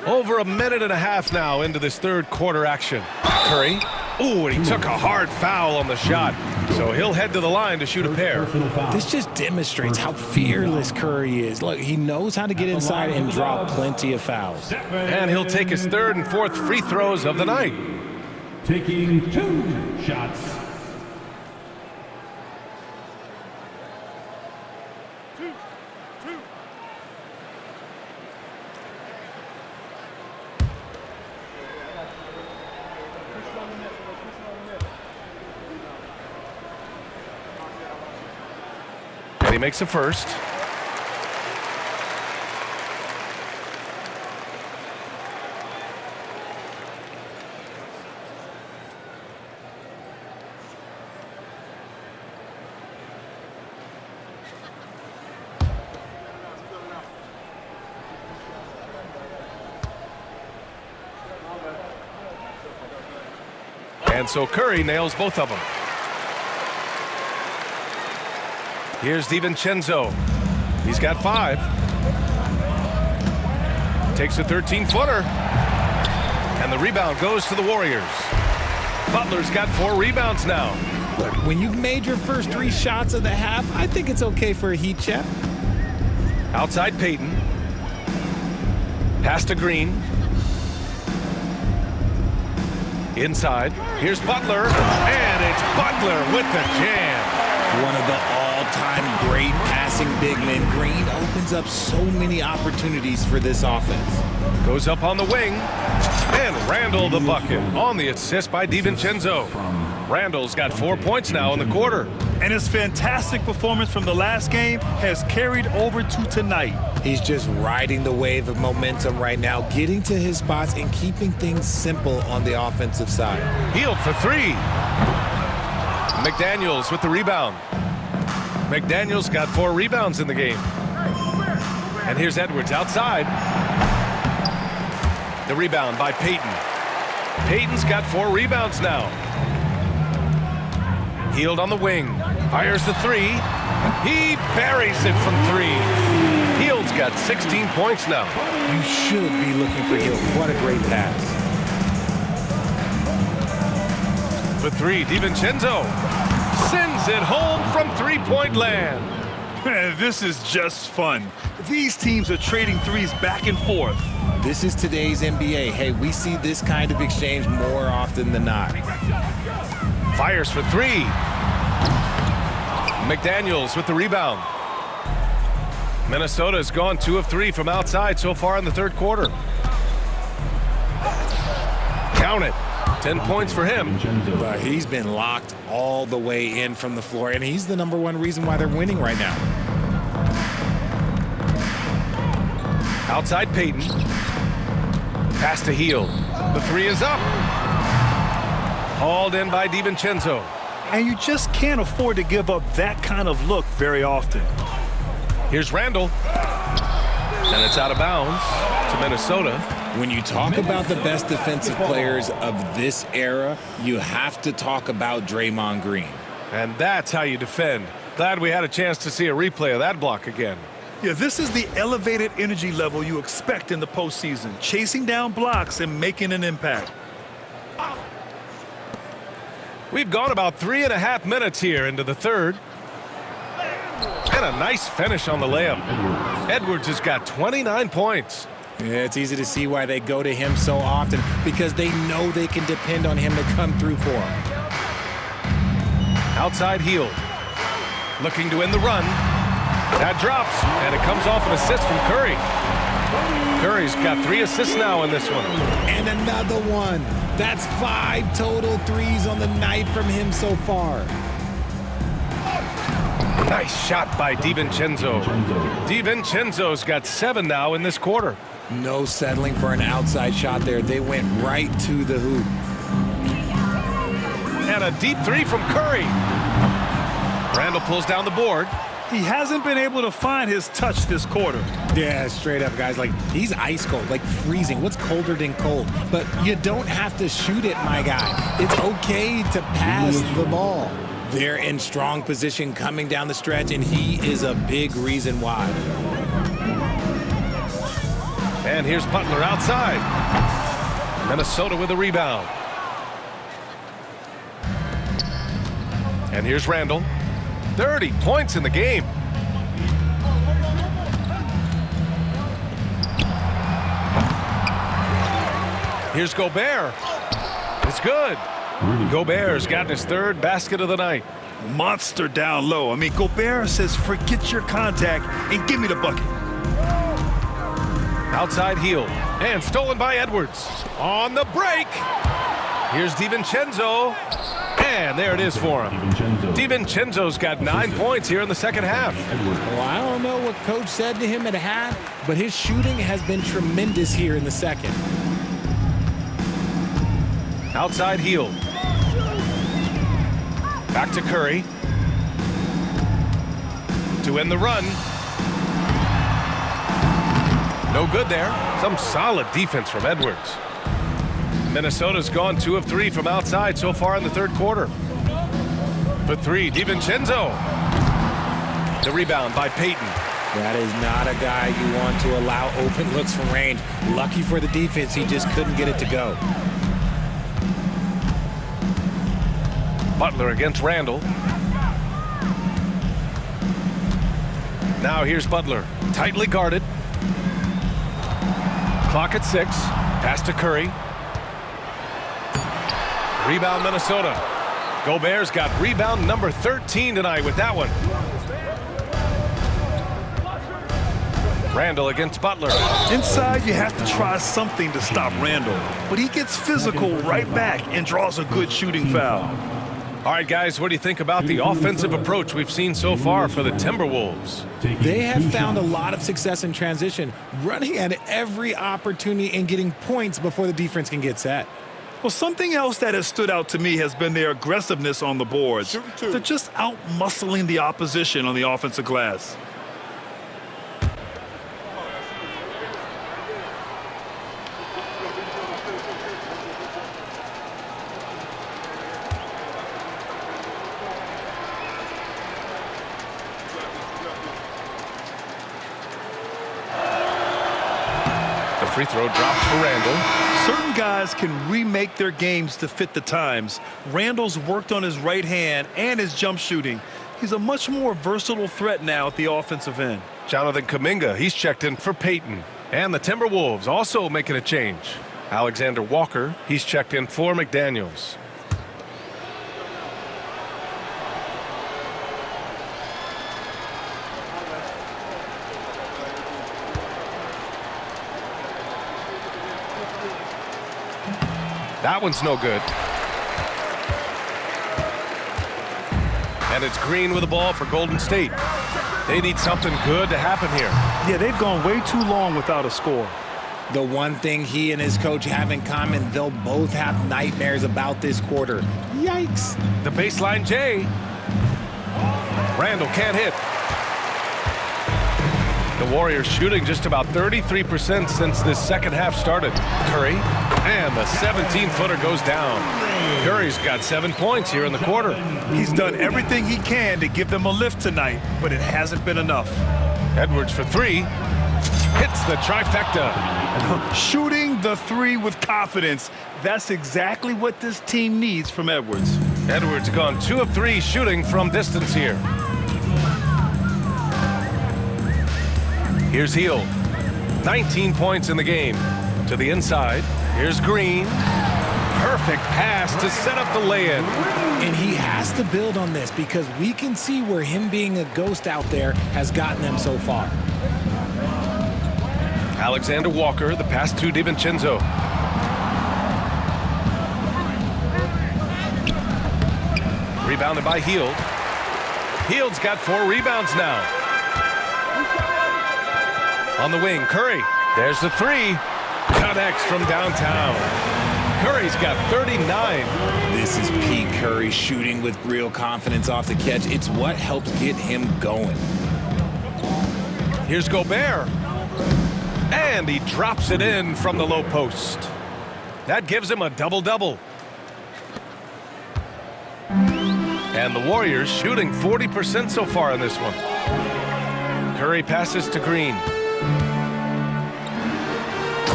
Over a minute and a half now into this third quarter action. Curry. Ooh, and he took a hard foul on the shot. So he'll head to the line to shoot a pair. This just demonstrates how fearless Curry is. Look, he knows how to get inside and draw plenty of fouls. And he'll take his 3rd and 4th free throws of the night. Taking 2 shots. And he makes a first. And so Curry nails both of them. Here's DiVincenzo. He's got 5. Takes a 13-footer. And the rebound goes to the Warriors. Butler's got 4 rebounds now. Look, when you've made your first 3 shots of the half, I think it's okay for a heat check. Outside Payton. Pass to Green. Inside. Here's Butler. And it's Butler with the jam. One of the all-time great passing big men. Green opens up so many opportunities for this offense. Goes up on the wing. And Randall the bucket on the assist by DiVincenzo. Randall's got 4 points now in the quarter. And his fantastic performance from the last game has carried over to tonight. He's just riding the wave of momentum right now, getting to his spots and keeping things simple on the offensive side. Healed for 3. McDaniels with the rebound. McDaniels got 4 rebounds in the game. And here's Edwards outside. The rebound by Payton. Payton's got 4 rebounds now. Healed on the wing. Fires the 3. He buries it from 3. Hield's got 16 points now. You should be looking for Hield. What a great pass. For 3, DiVincenzo sends it home from 3-point land. Man, this is just fun. These teams are trading threes back and forth. This is today's NBA. Hey, we see this kind of exchange more often than not. Fires for 3. McDaniels with the rebound. Minnesota's gone 2 of 3 from outside so far in the third quarter. Count it. 10 points for him. But he's been locked all the way in from the floor, and he's the #1 reason why they're winning right now. Outside Payton. Pass to Hield. The 3 is up. Hauled in by DiVincenzo. And you just can't afford to give up that kind of look very often. Here's Randall. And it's out of bounds to Minnesota. When you talk about the best defensive players of this era, you have to talk about Draymond Green. And that's how you defend. Glad we had a chance to see a replay of that block again. Yeah, this is the elevated energy level you expect in the postseason, chasing down blocks and making an impact. We've gone about 3.5 minutes here into the third. And a nice finish on the layup. Edwards has got 29 points. Yeah, it's easy to see why they go to him so often, because they know they can depend on him to come through for them. Outside Hield. Looking to win the run. That drops, and it comes off an assist from Curry. Curry's got 3 assists now in this one. And another one. That's 5 total threes on the night from him so far. Nice shot by DiVincenzo. DiVincenzo's got 7 now in this quarter. No settling for an outside shot there. They went right to the hoop. And a deep 3 from Curry. Randall pulls down the board. He hasn't been able to find his touch this quarter. Yeah, straight up, guys. Like, he's ice cold, like freezing. What's colder than cold? But you don't have to shoot it, my guy. It's okay to pass the ball. They're in strong position coming down the stretch, and he is a big reason why. And here's Butler outside. Minnesota with a rebound. And here's Randall. 30 points in the game. Here's Gobert. It's good. Gobert's gotten his 3rd basket of the night. Monster down low. I mean, Gobert says, forget your contact and give me the bucket. Outside Hield. And stolen by Edwards. On the break. Here's DiVincenzo. And there it is for him. DiVincenzo's got 9 points here in the second half. Well, I don't know what Coach said to him at half, but his shooting has been tremendous here in the second. Outside Hield. Back to Curry. To end the run. No good there. Some solid defense from Edwards. Minnesota's gone 2 of 3 from outside so far in the third quarter. For 3, DiVincenzo. The rebound by Payton. That is not a guy you want to allow open looks from range. Lucky for the defense, he just couldn't get it to go. Butler against Randall. Now here's Butler, tightly guarded. Clock at 6. Pass to Curry. Rebound Minnesota. Gobert's got rebound number 13 tonight with that one. Randall against Butler. Inside, you have to try something to stop Randall, but he gets physical right back and draws a good shooting foul. All right, guys, what do you think about the offensive approach we've seen so far for the Timberwolves? They have found a lot of success in transition, running at every opportunity and getting points before the defense can get set. Well, something else that has stood out to me has been their aggressiveness on the boards. They're just out-muscling the opposition on the offensive glass. Free throw dropped for Randall. Certain guys can remake their games to fit the times. Randall's worked on his right hand and his jump shooting. He's a much more versatile threat now at the offensive end. Jonathan Kuminga, he's checked in for Payton. And the Timberwolves also making a change. Alexander Walker, he's checked in for McDaniels. That one's no good. And it's Green with the ball for Golden State. They need something good to happen here. Yeah, they've gone way too long without a score. The one thing he and his coach have in common, they'll both have nightmares about this quarter. Yikes. The baseline J. Randall can't hit. The Warriors shooting just about 33% since this second half started. Curry, and the 17-footer goes down. Curry's got 7 points here in the quarter. He's done everything he can to give them a lift tonight, but it hasn't been enough. Edwards for 3. Hits the trifecta. Shooting the 3 with confidence. That's exactly what this team needs from Edwards. Edwards gone 2 of 3 shooting from distance here. Here's Hield. 19 points in the game. To the inside. Here's Green. Perfect pass to set up the lay-in. And he has to build on this because we can see where him being a ghost out there has gotten them so far. Alexander Walker, the pass to DiVincenzo. Rebounded by Hield. Hield's got 4 rebounds now. On the wing, Curry. There's the 3. Connects from downtown. Curry's got 39. This is peak Curry shooting with real confidence off the catch. It's what helps get him going. Here's Gobert. And he drops it in from the low post. That gives him a double-double. And the Warriors shooting 40% so far in this one. Curry passes to Green.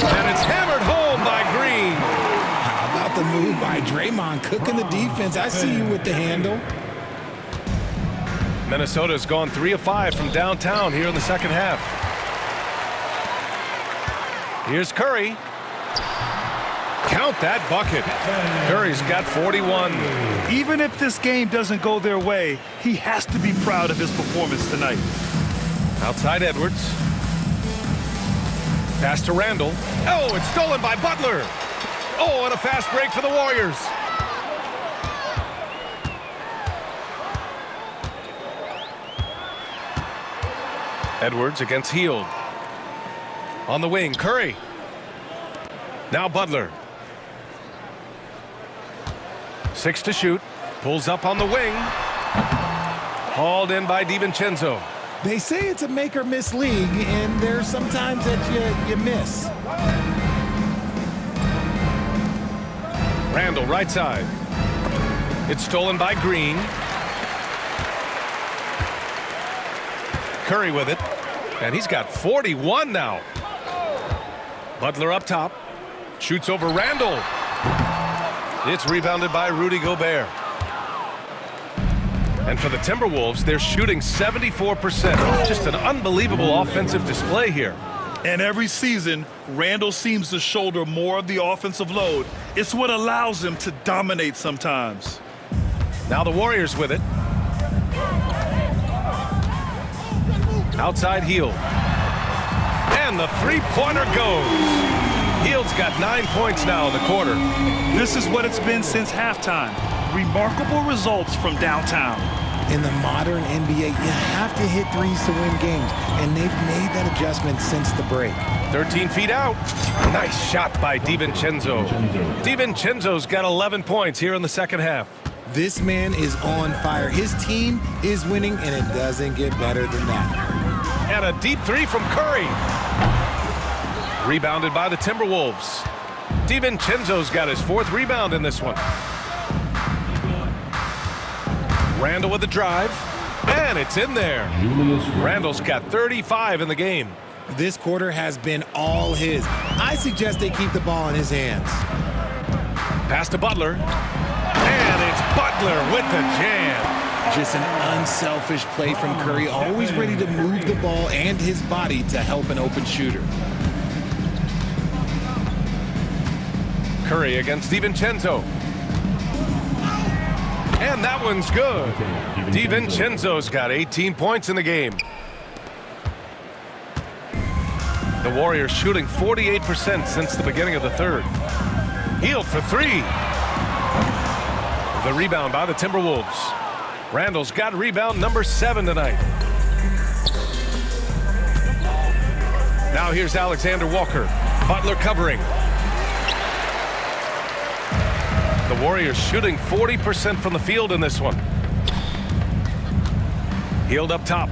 And it's hammered home by Green. How about the move by Draymond cooking the defense? I see you with the handle. Minnesota's gone 3 of 5 from downtown here in the second half. Here's Curry. Count that bucket. Curry's got 41. Even if this game doesn't go their way, he has to be proud of his performance tonight. Outside Edwards. Pass to Randall. Oh, it's stolen by Butler. Oh, and a fast break for the Warriors. Edwards against Hield. On the wing, Curry. Now Butler. 6 to shoot. Pulls up on the wing. Hauled in by DiVincenzo. They say it's a make or miss league, and there's sometimes that you miss. Randall right side. It's stolen by Green. Curry with it. And he's got 41 now. Butler up top. Shoots over Randall. It's rebounded by Rudy Gobert. And for the Timberwolves, they're shooting 74%. Just an unbelievable offensive display here. And every season, Randall seems to shoulder more of the offensive load. It's what allows him to dominate sometimes. Now the Warriors with it. Outside Hield. And the three-pointer goes. Hield's got 9 points now in the quarter. This is what it's been since halftime. Remarkable results from downtown. In the modern NBA, you have to hit threes to win games, and they've made that adjustment since the break. 13 feet out. Nice shot by DiVincenzo. DiVincenzo's got 11 points here in the second half. This man is on fire. His team is winning, and it doesn't get better than that. And a deep three from Curry. Rebounded by the Timberwolves. DiVincenzo's got his 4th rebound in this one. Randall with the drive, and it's in there. Randall's got 35 in the game. This quarter has been all his. I suggest they keep the ball in his hands. Pass to Butler, and it's Butler with the jam. Just an unselfish play from Curry, always ready to move the ball and his body to help an open shooter. Curry against DiVincenzo. And that one's good. DiVincenzo's got 18 points in the game. The Warriors shooting 48% since the beginning of the third. Hield for 3. The rebound by the Timberwolves. Randall's got rebound number 7 tonight. Now here's Alexander Walker. Butler covering. The Warriors shooting 40% from the field in this one. Hield up top.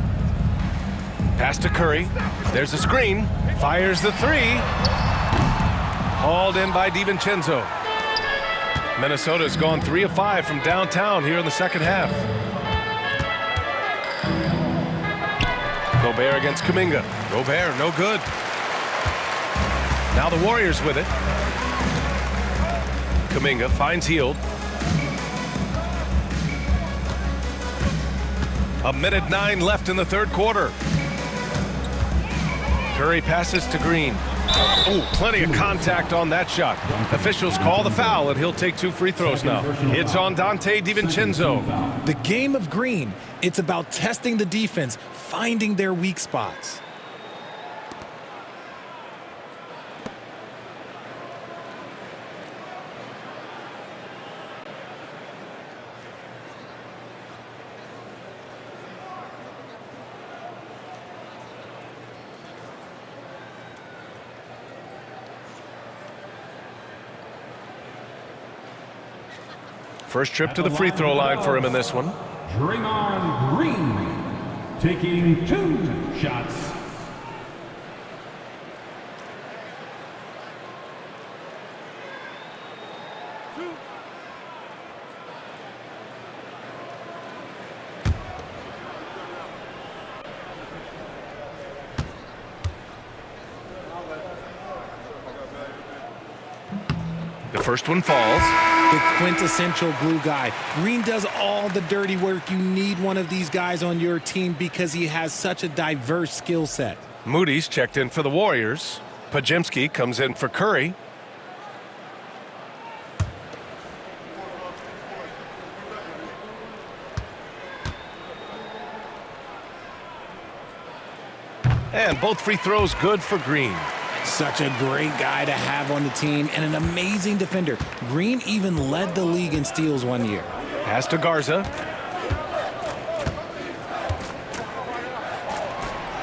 Pass to Curry. There's a screen. Fires the 3. Hauled in by DiVincenzo. Minnesota's gone 3 of 5 from downtown here in the second half. Gobert against Kuminga. Gobert, no good. Now the Warriors with it. Kuminga finds Hield. 1:09 left in the third quarter. Curry passes to Green. Oh, plenty of contact on that shot. Officials call the foul, and he'll take 2 free throws now. It's on Dante DiVincenzo. The game of Green, it's about testing the defense, finding their weak spots. First trip to the free throw line for him in this one. Draymond Green taking 2 shots. The first one falls. The quintessential glue guy. Green does all the dirty work. You need one of these guys on your team because he has such a diverse skill set. Moody's checked in for the Warriors. Pajemski comes in for Curry. And both free throws good for Green. Such a great guy to have on the team and an amazing defender. Green even led the league in steals one year. Pass to Garza.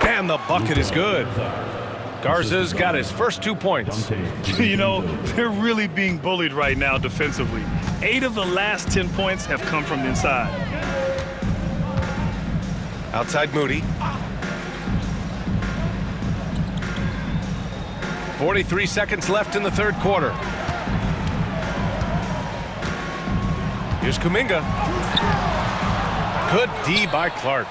And the bucket is good. Garza's got his first 2 points. You know, they're really being bullied right now defensively. 8 of the last 10 points have come from inside. Outside Moody. 43 seconds left in the third quarter. Here's Kuminga. Good D by Clark.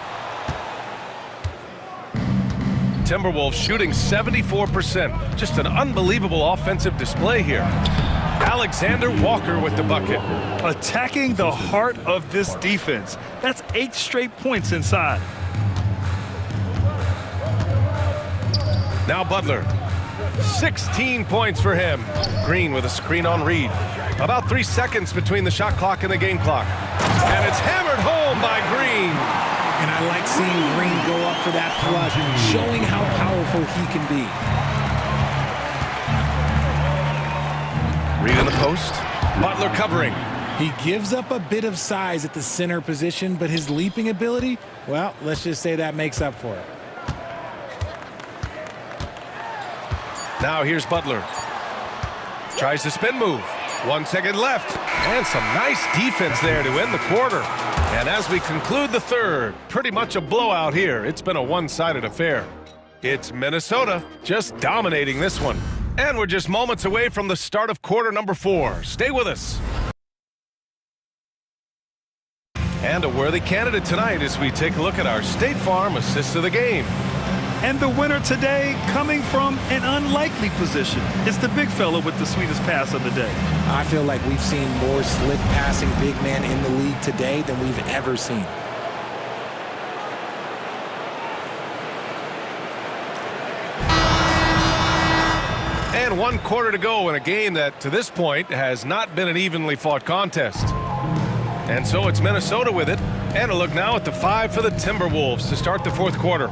Timberwolves shooting 74%. Just an unbelievable offensive display here. Alexander Walker with the bucket. Attacking the heart of this defense. That's 8 straight points inside. Now Butler. 16 points for him. Green with a screen on Reed. About 3 seconds between the shot clock and the game clock. And it's hammered home by Green. And I like seeing Green go up for that flush, showing how powerful he can be. Reed in the post. Butler covering. He gives up a bit of size at the center position, but his leaping ability, well, let's just say that makes up for it. Now here's Butler. Tries to spin move. 1 second left. And some nice defense there to end the quarter. And as we conclude the third, pretty much a blowout here. It's been a one-sided affair. It's Minnesota just dominating this one. And we're just moments away from the start of quarter number 4. Stay with us. And a worthy candidate tonight as we take a look at our State Farm assist of the game. And the winner today coming from an unlikely position. It's the big fella with the sweetest pass of the day. I feel like we've seen more slick passing big man in the league today than we've ever seen. And 1 quarter to go in a game that to this point has not been an evenly fought contest. And so it's Minnesota with it. And a look now at the 5 for the Timberwolves to start the 4th quarter.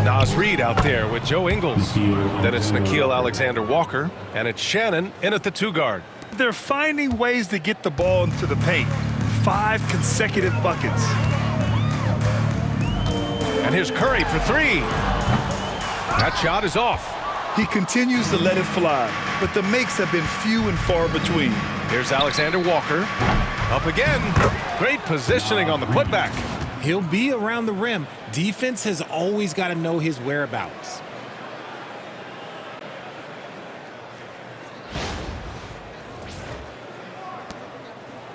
Nas Reed out there with Joe Ingles. Then it's Nickeil Alexander-Walker. And it's Shannon in at the 2 guard. They're finding ways to get the ball into the paint. 5 consecutive buckets. And here's Curry for 3. That shot is off. He continues to let it fly, but the makes have been few and far between. Here's Alexander Walker. Up again. Great positioning on the putback. He'll be around the rim. Defense has always got to know his whereabouts.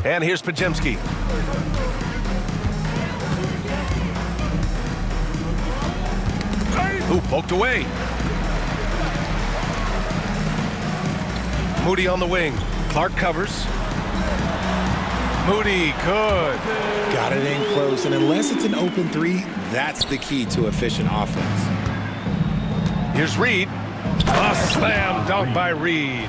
And here's Pajemski. Ooh, poked away. Moody on the wing. Clark covers. Moody, good. Got it in close, and unless it's an open 3, that's the key to efficient offense. Here's Reed. A slam dunk by Reed.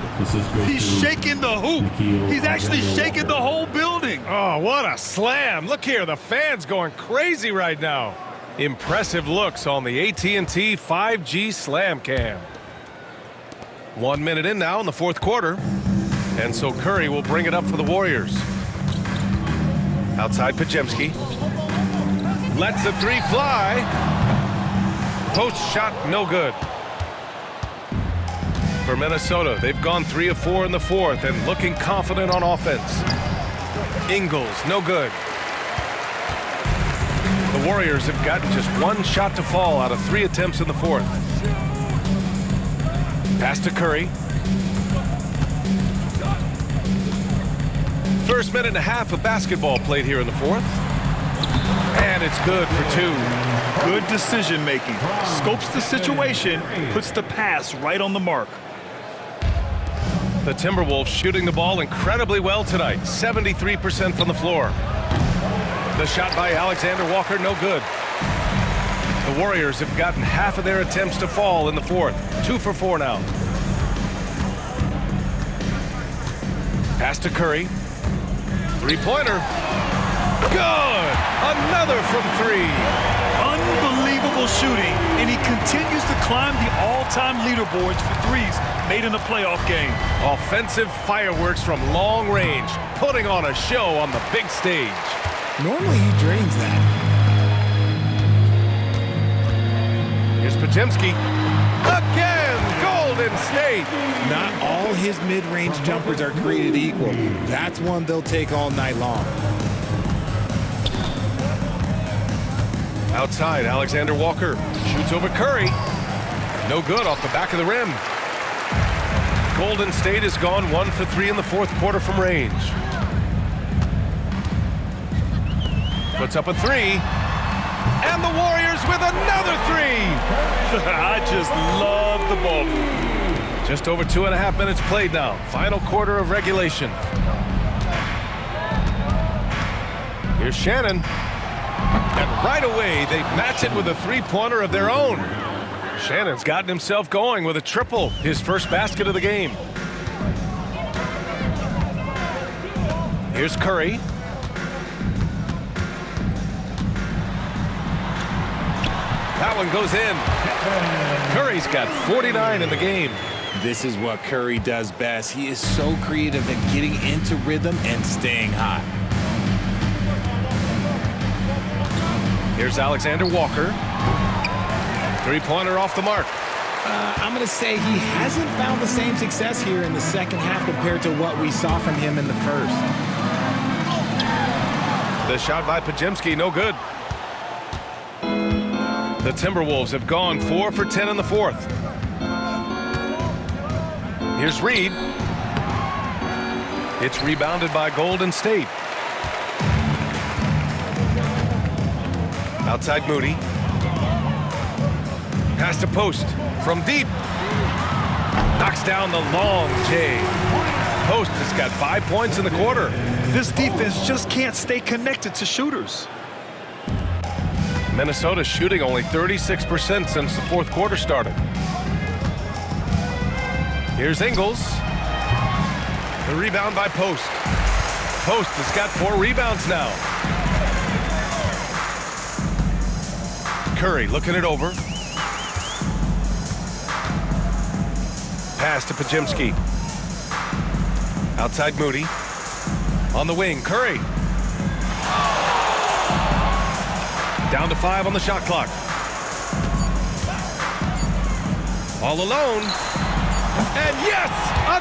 He's shaking the hoop. He's actually shaking the whole building. Oh, what a slam. Look here, the fans going crazy right now. Impressive looks on the AT&T 5G Slam Cam. 1 minute in now in the 4th quarter. And so Curry will bring it up for the Warriors. Outside Pajemski. Lets the 3 fly. Post shot, no good. For Minnesota, they've gone 3 of 4 in the 4th and looking confident on offense. Ingles, no good. The Warriors have gotten just 1 shot to fall out of 3 attempts in the 4th. Pass to Curry. First minute and a half of basketball played here in the 4th. And it's good for 2. Good decision making. Scopes the situation, puts the pass right on the mark. The Timberwolves shooting the ball incredibly well tonight. 73% from the floor. The shot by Alexander Walker, no good. The Warriors have gotten half of their attempts to fall in the 4th. 2 for 4 now. Pass to Curry. 3-pointer. Good! Another from 3. Unbelievable shooting, and he continues to climb the all-time leaderboards for threes made in a playoff game. Offensive fireworks from long range, putting on a show on the big stage. Normally he drains that. Here's Pajemski. Again, Golden State. Not all his mid-range jumpers are created equal. That's one they'll take all night long. Outside, Alexander Walker shoots over Curry. No good off the back of the rim. Golden State has gone 1 for 3 in the 4th quarter from range. Puts up a 3. And the Warriors with another three. I just love the ball movement. Just over 2.5 minutes played now. Final quarter of regulation. Here's Shannon. And right away, they match it with a three-pointer of their own. Shannon's gotten himself going with a triple, his first basket of the game. Here's Curry. That one goes in. Curry's got 49 in the game. This is what Curry does best. He is so creative at getting into rhythm and staying hot. Here's Alexander Walker. Three-pointer off the mark. I'm going to say he hasn't found the same success here in the second half compared to what we saw from him in the first. The shot by Podziemski, no good. The Timberwolves have gone 4 for 10 in the fourth. Here's Reed. It's rebounded by Golden State. Outside Moody. Pass to Post from deep. Knocks down the long J. Post has got 5 points in the quarter. This defense just can't stay connected to shooters. Minnesota shooting only 36% since the fourth quarter started. Here's Ingles. The rebound by Post. Post has got 4 rebounds now. Curry looking it over. Pass to Podziemski. Outside Moody. On the wing, Curry. Down to 5 on the shot clock. All alone. And yes,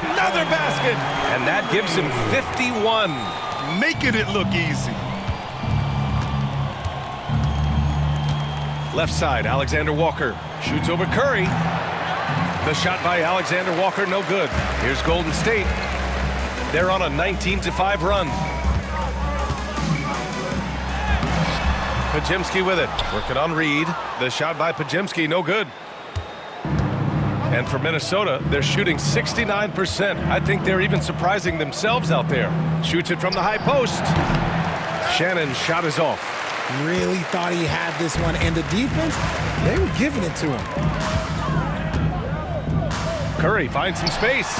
another basket. And that gives him 51. Making it look easy. Left side, Alexander Walker shoots over Curry. The shot by Alexander Walker, no good. Here's Golden State. They're on a 19-5 run. Podziemski with it. Working on Reed. The shot by Podziemski, no good. And for Minnesota, they're shooting 69%. I think they're even surprising themselves out there. Shoots it from the high post. Shannon's shot is off. Really thought he had this one, and the defense, they were giving it to him. Curry finds some space.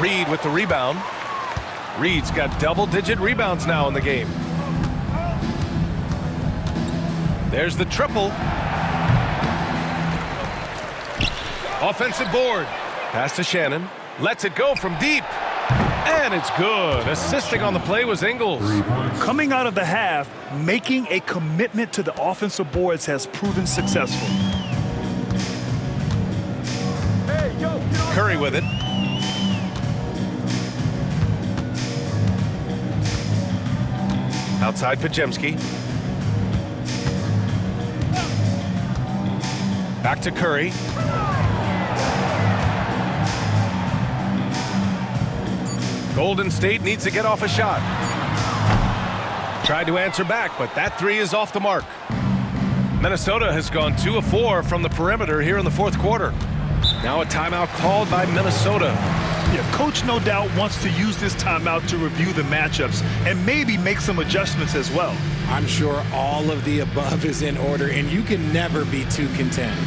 Reed with the rebound. Reed's got double-digit rebounds now in the game. There's the triple. Offensive board. Pass to Shannon. Lets it go from deep. And it's good. Assisting on the play was Ingles. Coming out of the half, making a commitment to the offensive boards has proven successful. Curry with it. Outside Podziemski. Back to Curry. Golden State needs to get off a shot. Tried to answer back, but that three is off the mark. Minnesota has gone 2 of 4 from the perimeter here in the fourth quarter. Now a timeout called by Minnesota. Yeah, coach no doubt wants to use this timeout to review the matchups and maybe make some adjustments as well. I'm sure all of the above is in order, and you can never be too content.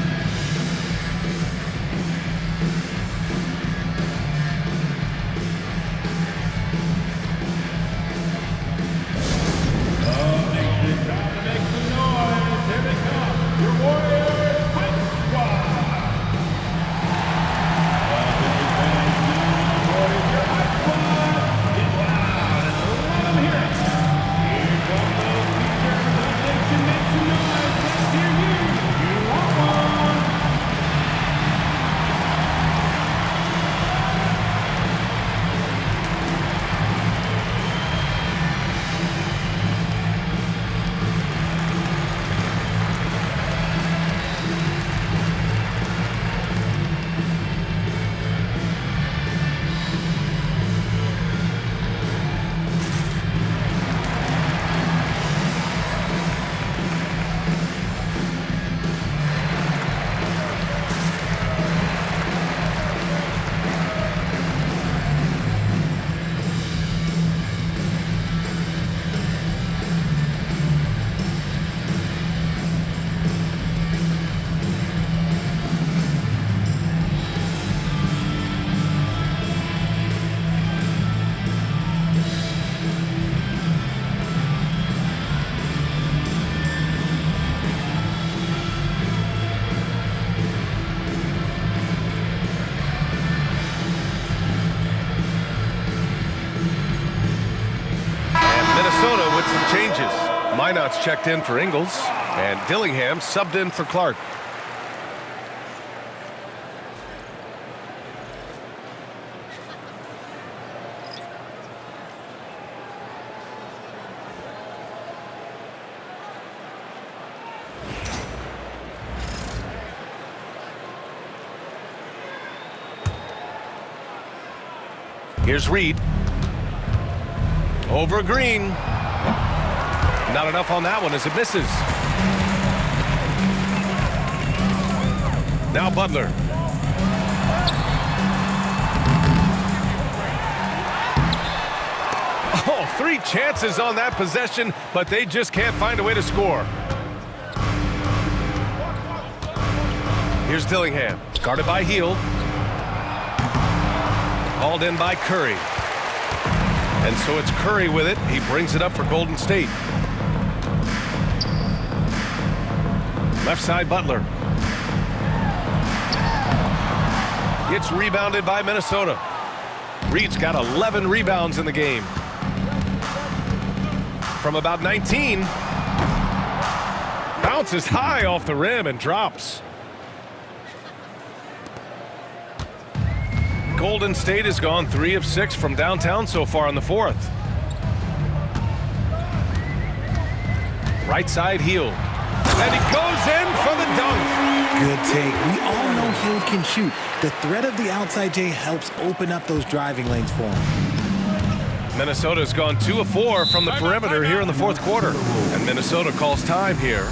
Minot's checked in for Ingles, and Dillingham subbed in for Clark. Here's Reed. Over Green. Not enough on that one as it misses. Now Butler. Oh, 3 chances on that possession, but they just can't find a way to score. Here's Dillingham. Guarded by Hield. Hauled in by Curry. And so it's Curry with it. He brings it up for Golden State. Left side, Butler. It's rebounded by Minnesota. Reed's got 11 rebounds in the game. From about 19. Bounces high off the rim and drops. Golden State has gone 3 of 6 from downtown so far in the 4th. Right side, Hield. And he goes in for the dunk. Good take. We all know Hield can shoot. The threat of the outside J helps open up those driving lanes for him. Minnesota's gone 2 of 4 from the perimeter here in the 4th quarter. And Minnesota calls time here.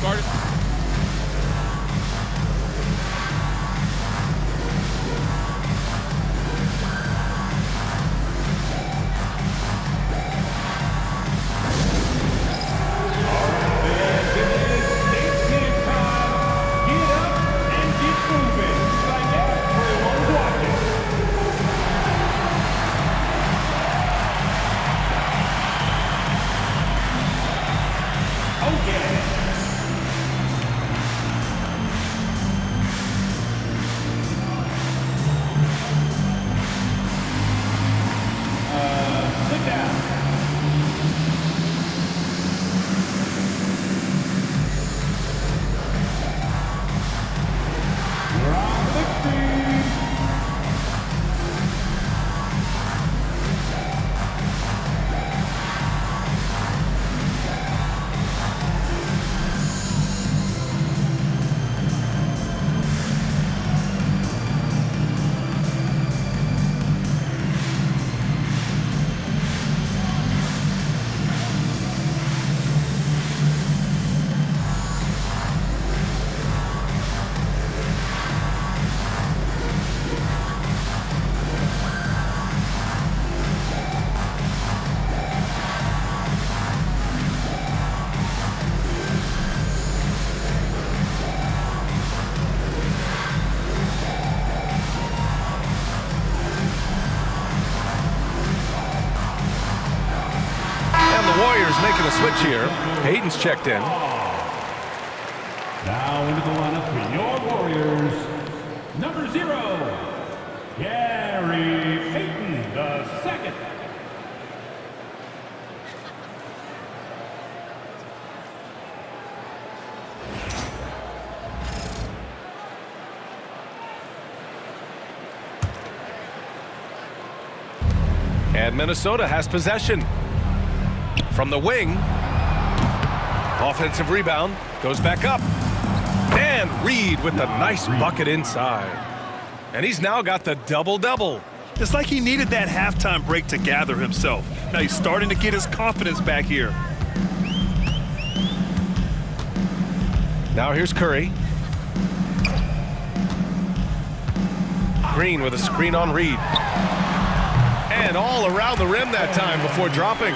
Making a switch here. Payton's checked in. Now into the lineup for your Warriors, number 0, Gary Payton II. And Minnesota has possession. From the wing, offensive rebound, goes back up. And Reed with the nice bucket inside. And he's now got the double-double. It's like he needed that halftime break to gather himself. Now he's starting to get his confidence back here. Now here's Curry. Green with a screen on Reed. And all around the rim that time before dropping.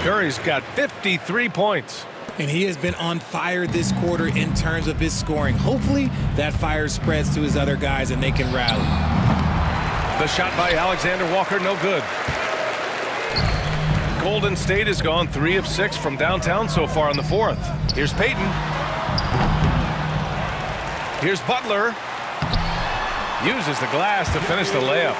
Curry's got 53 points. And he has been on fire this quarter in terms of his scoring. Hopefully that fire spreads to his other guys and they can rally. The shot by Alexander Walker, no good. Golden State has gone 3 of 6 from downtown so far in the 4th. Here's Payton. Here's Butler. Uses the glass to finish the layup.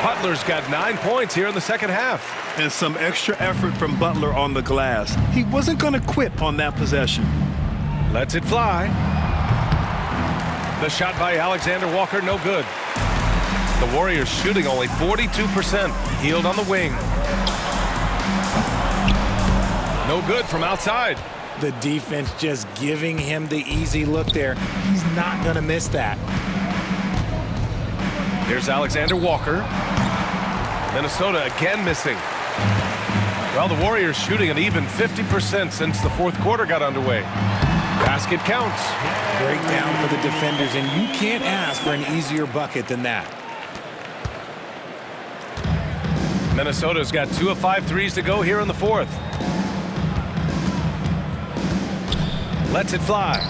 Butler's got 9 points here in the second half. And some extra effort from Butler on the glass. He wasn't going to quit on that possession. Lets it fly. The shot by Alexander Walker, no good. The Warriors shooting only 42%. Hield on the wing. No good from outside. The defense just giving him the easy look there. He's not going to miss that. Here's Alexander Walker. Minnesota again missing. Well, the Warriors shooting an even 50% since the fourth quarter got underway. Basket counts. Breakdown for the defenders, and you can't ask for an easier bucket than that. Minnesota's got 2 of 5 threes to go here in the fourth. Lets it fly.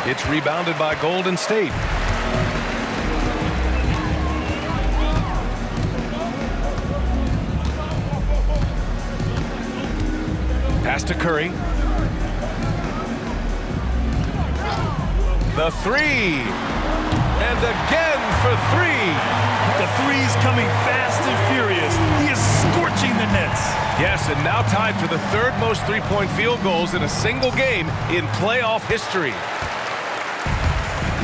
It's rebounded by Golden State. Pass to Curry. The three. And again for 3. The three's coming fast and furious. He is scorching the nets. Yes, and now tied for the third most three-point field goals in a single game in playoff history.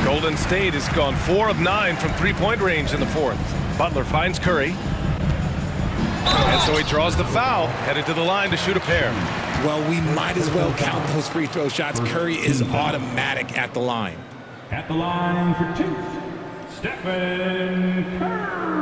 Golden State has gone 4 of 9 from three-point range in the fourth. Butler finds Curry. And so he draws the foul, headed to the line to shoot a pair. Well, we might as well count those free throw shots. Curry is automatic at the line. At the line for 2, Stephen Curry.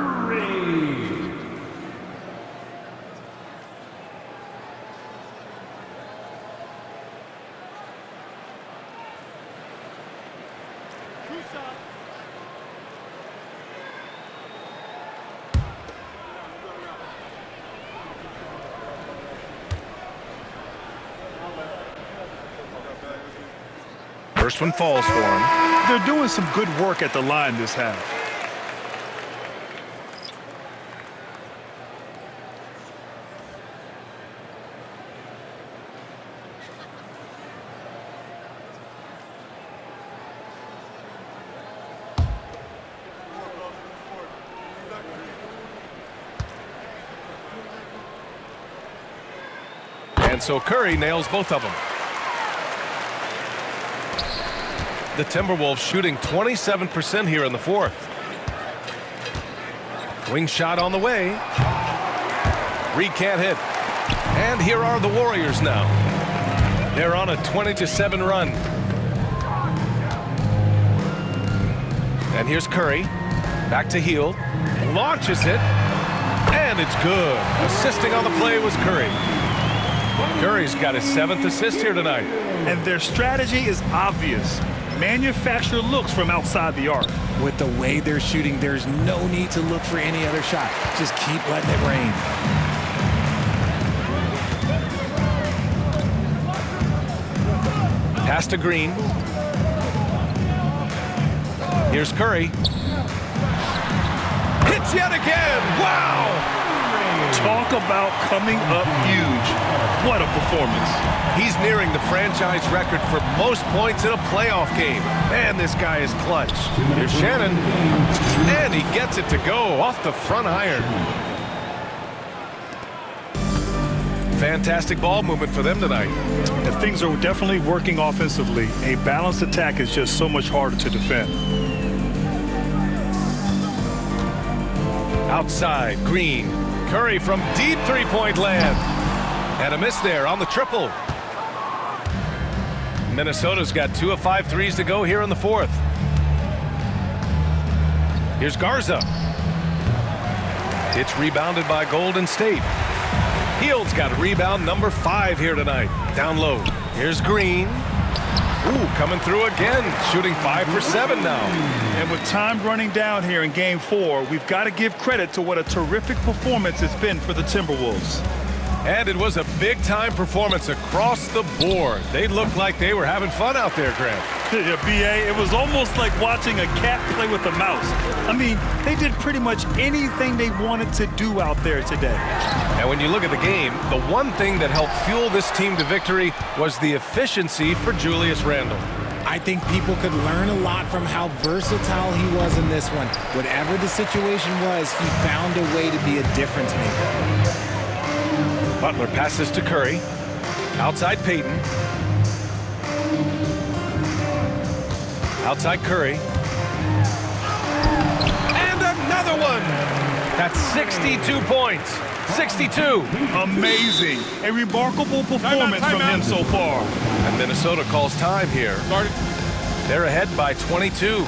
First one falls for him. They're doing some good work at the line this half. And so Curry nails both of them. The Timberwolves shooting 27% here in the fourth. Wing shot on the way. Reed can't hit. And here are the Warriors now. They're on a 20-7 run. And here's Curry. Back to Hield. Launches it. And it's good. Assisting on the play was Curry. Curry's got his 7th assist here tonight. And their strategy is obvious. Manufacture looks from outside the arc. With the way they're shooting, there's no need to look for any other shot. Just keep letting it rain. Pass to Green. Here's Curry. Hits yet again. Wow! Talk about coming up huge. What a performance. He's nearing the franchise record for most points in a playoff game. Man, this guy is clutch. Here's Shannon. And he gets it to go off the front iron. Fantastic ball movement for them tonight. And things are definitely working offensively. A balanced attack is just so much harder to defend. Outside, Green. Curry from deep three-point land. And a miss there on the triple. Minnesota's got 2 of 5 threes to go here in the fourth. Here's Garza. It's rebounded by Golden State. Hield's got rebound number 5 here tonight. Down low. Here's Green. Ooh, coming through again. Shooting 5 for 7 now. And with time running down here in Game 4, we've got to give credit to what a terrific performance it's been for the Timberwolves. And it was a big-time performance across the board. They looked like they were having fun out there, Grant. Yeah, B.A., it was almost like watching a cat play with a mouse. I mean, they did pretty much anything they wanted to do out there today. And when you look at the game, the one thing that helped fuel this team to victory was the efficiency for Julius Randle. I think people could learn a lot from how versatile he was in this one. Whatever the situation was, he found a way to be a difference maker. Butler passes to Curry. Outside Payton. Outside Curry. And another one! That's 62 points. 62. Amazing. A remarkable performance from him so far. And Minnesota calls time here. They're ahead by 22.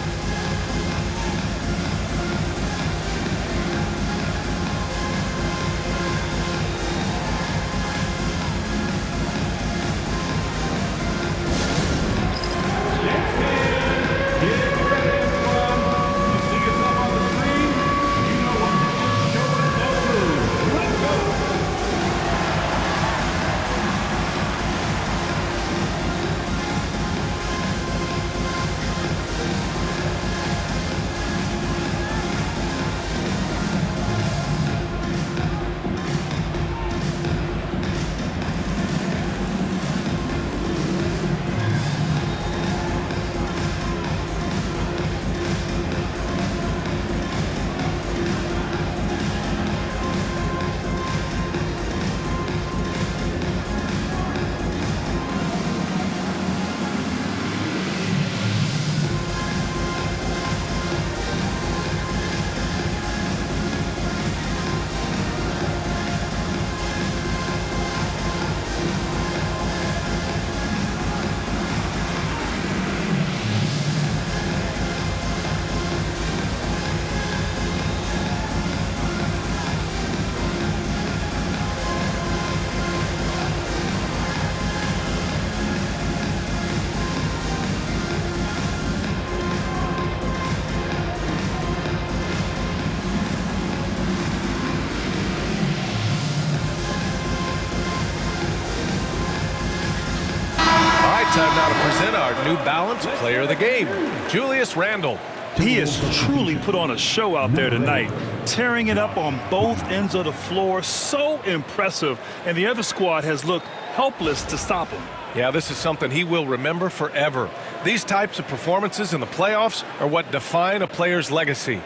Time now to present our New Balance Player of the Game, Julius Randle. He has truly put on a show out there tonight, tearing it up on both ends of the floor. So impressive, and the other squad has looked helpless to stop him. Yeah, this is something he will remember forever. These types of performances in the playoffs are what define a player's legacy.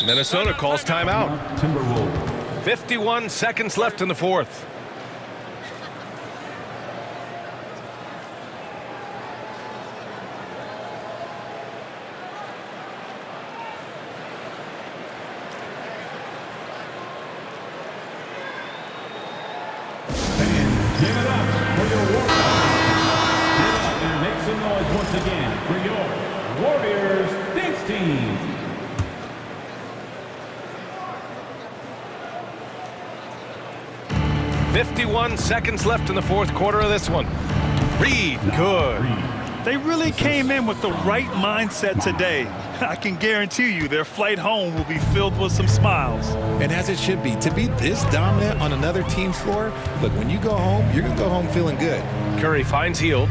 Minnesota calls timeout. 51 seconds left in the fourth. Give it up for your Warriors. Get up and make some noise once again for your Warriors dance team. 51 seconds left in the fourth quarter of this one. Reed, good. They really came in with the right mindset today. I can guarantee you their flight home will be filled with some smiles. And as it should be, to be this dominant on another team's floor, look, when you go home, you're going to go home feeling good. Curry finds Hield.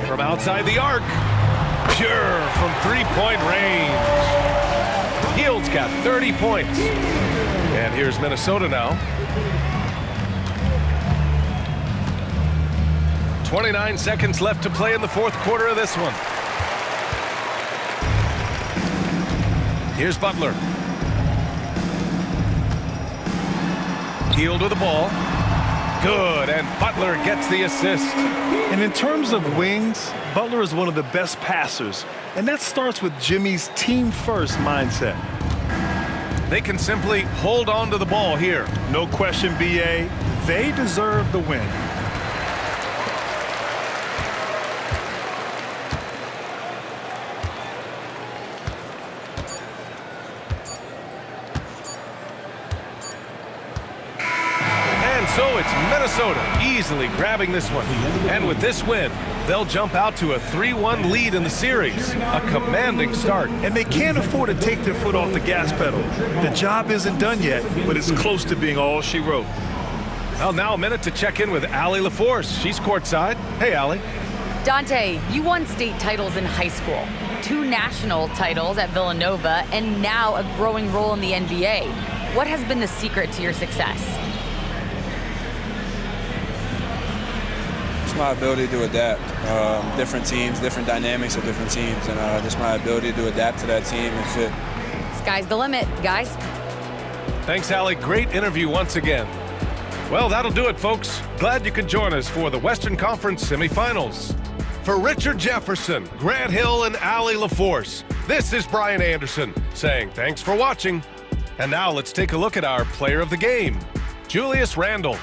From outside the arc. Pure from three-point range. Hield's got 30 points. And here's Minnesota now. 29 seconds left to play in the fourth quarter of this one. Here's Butler. Hield with the ball. Good, and Butler gets the assist. And in terms of wings, Butler is one of the best passers. And that starts with Jimmy's team-first mindset. They can simply hold on to the ball here. No question, B.A. They deserve the win. And so it's Minnesota easily grabbing this one. And with this win, they'll jump out to a 3-1 lead in the series. A commanding start. And they can't afford to take their foot off the gas pedal. The job isn't done yet, but it's close to being all she wrote. Well, now a minute to check in with Allie LaForce. She's courtside. Hey, Allie. Dante, you won state titles in high school, 2 national titles at Villanova, and now a growing role in the NBA. What has been the secret to your success? It's my ability to adapt. Different teams, different dynamics of different teams, and just my ability to adapt to that team and fit. Sky's the limit, guys. Thanks, Allie. Great interview once again. Well, that'll do it, folks. Glad you could join us for the Western Conference Semifinals. For Richard Jefferson, Grant Hill, and Allie LaForce, this is Brian Anderson saying thanks for watching. And now let's take a look at our player of the game, Julius Randle.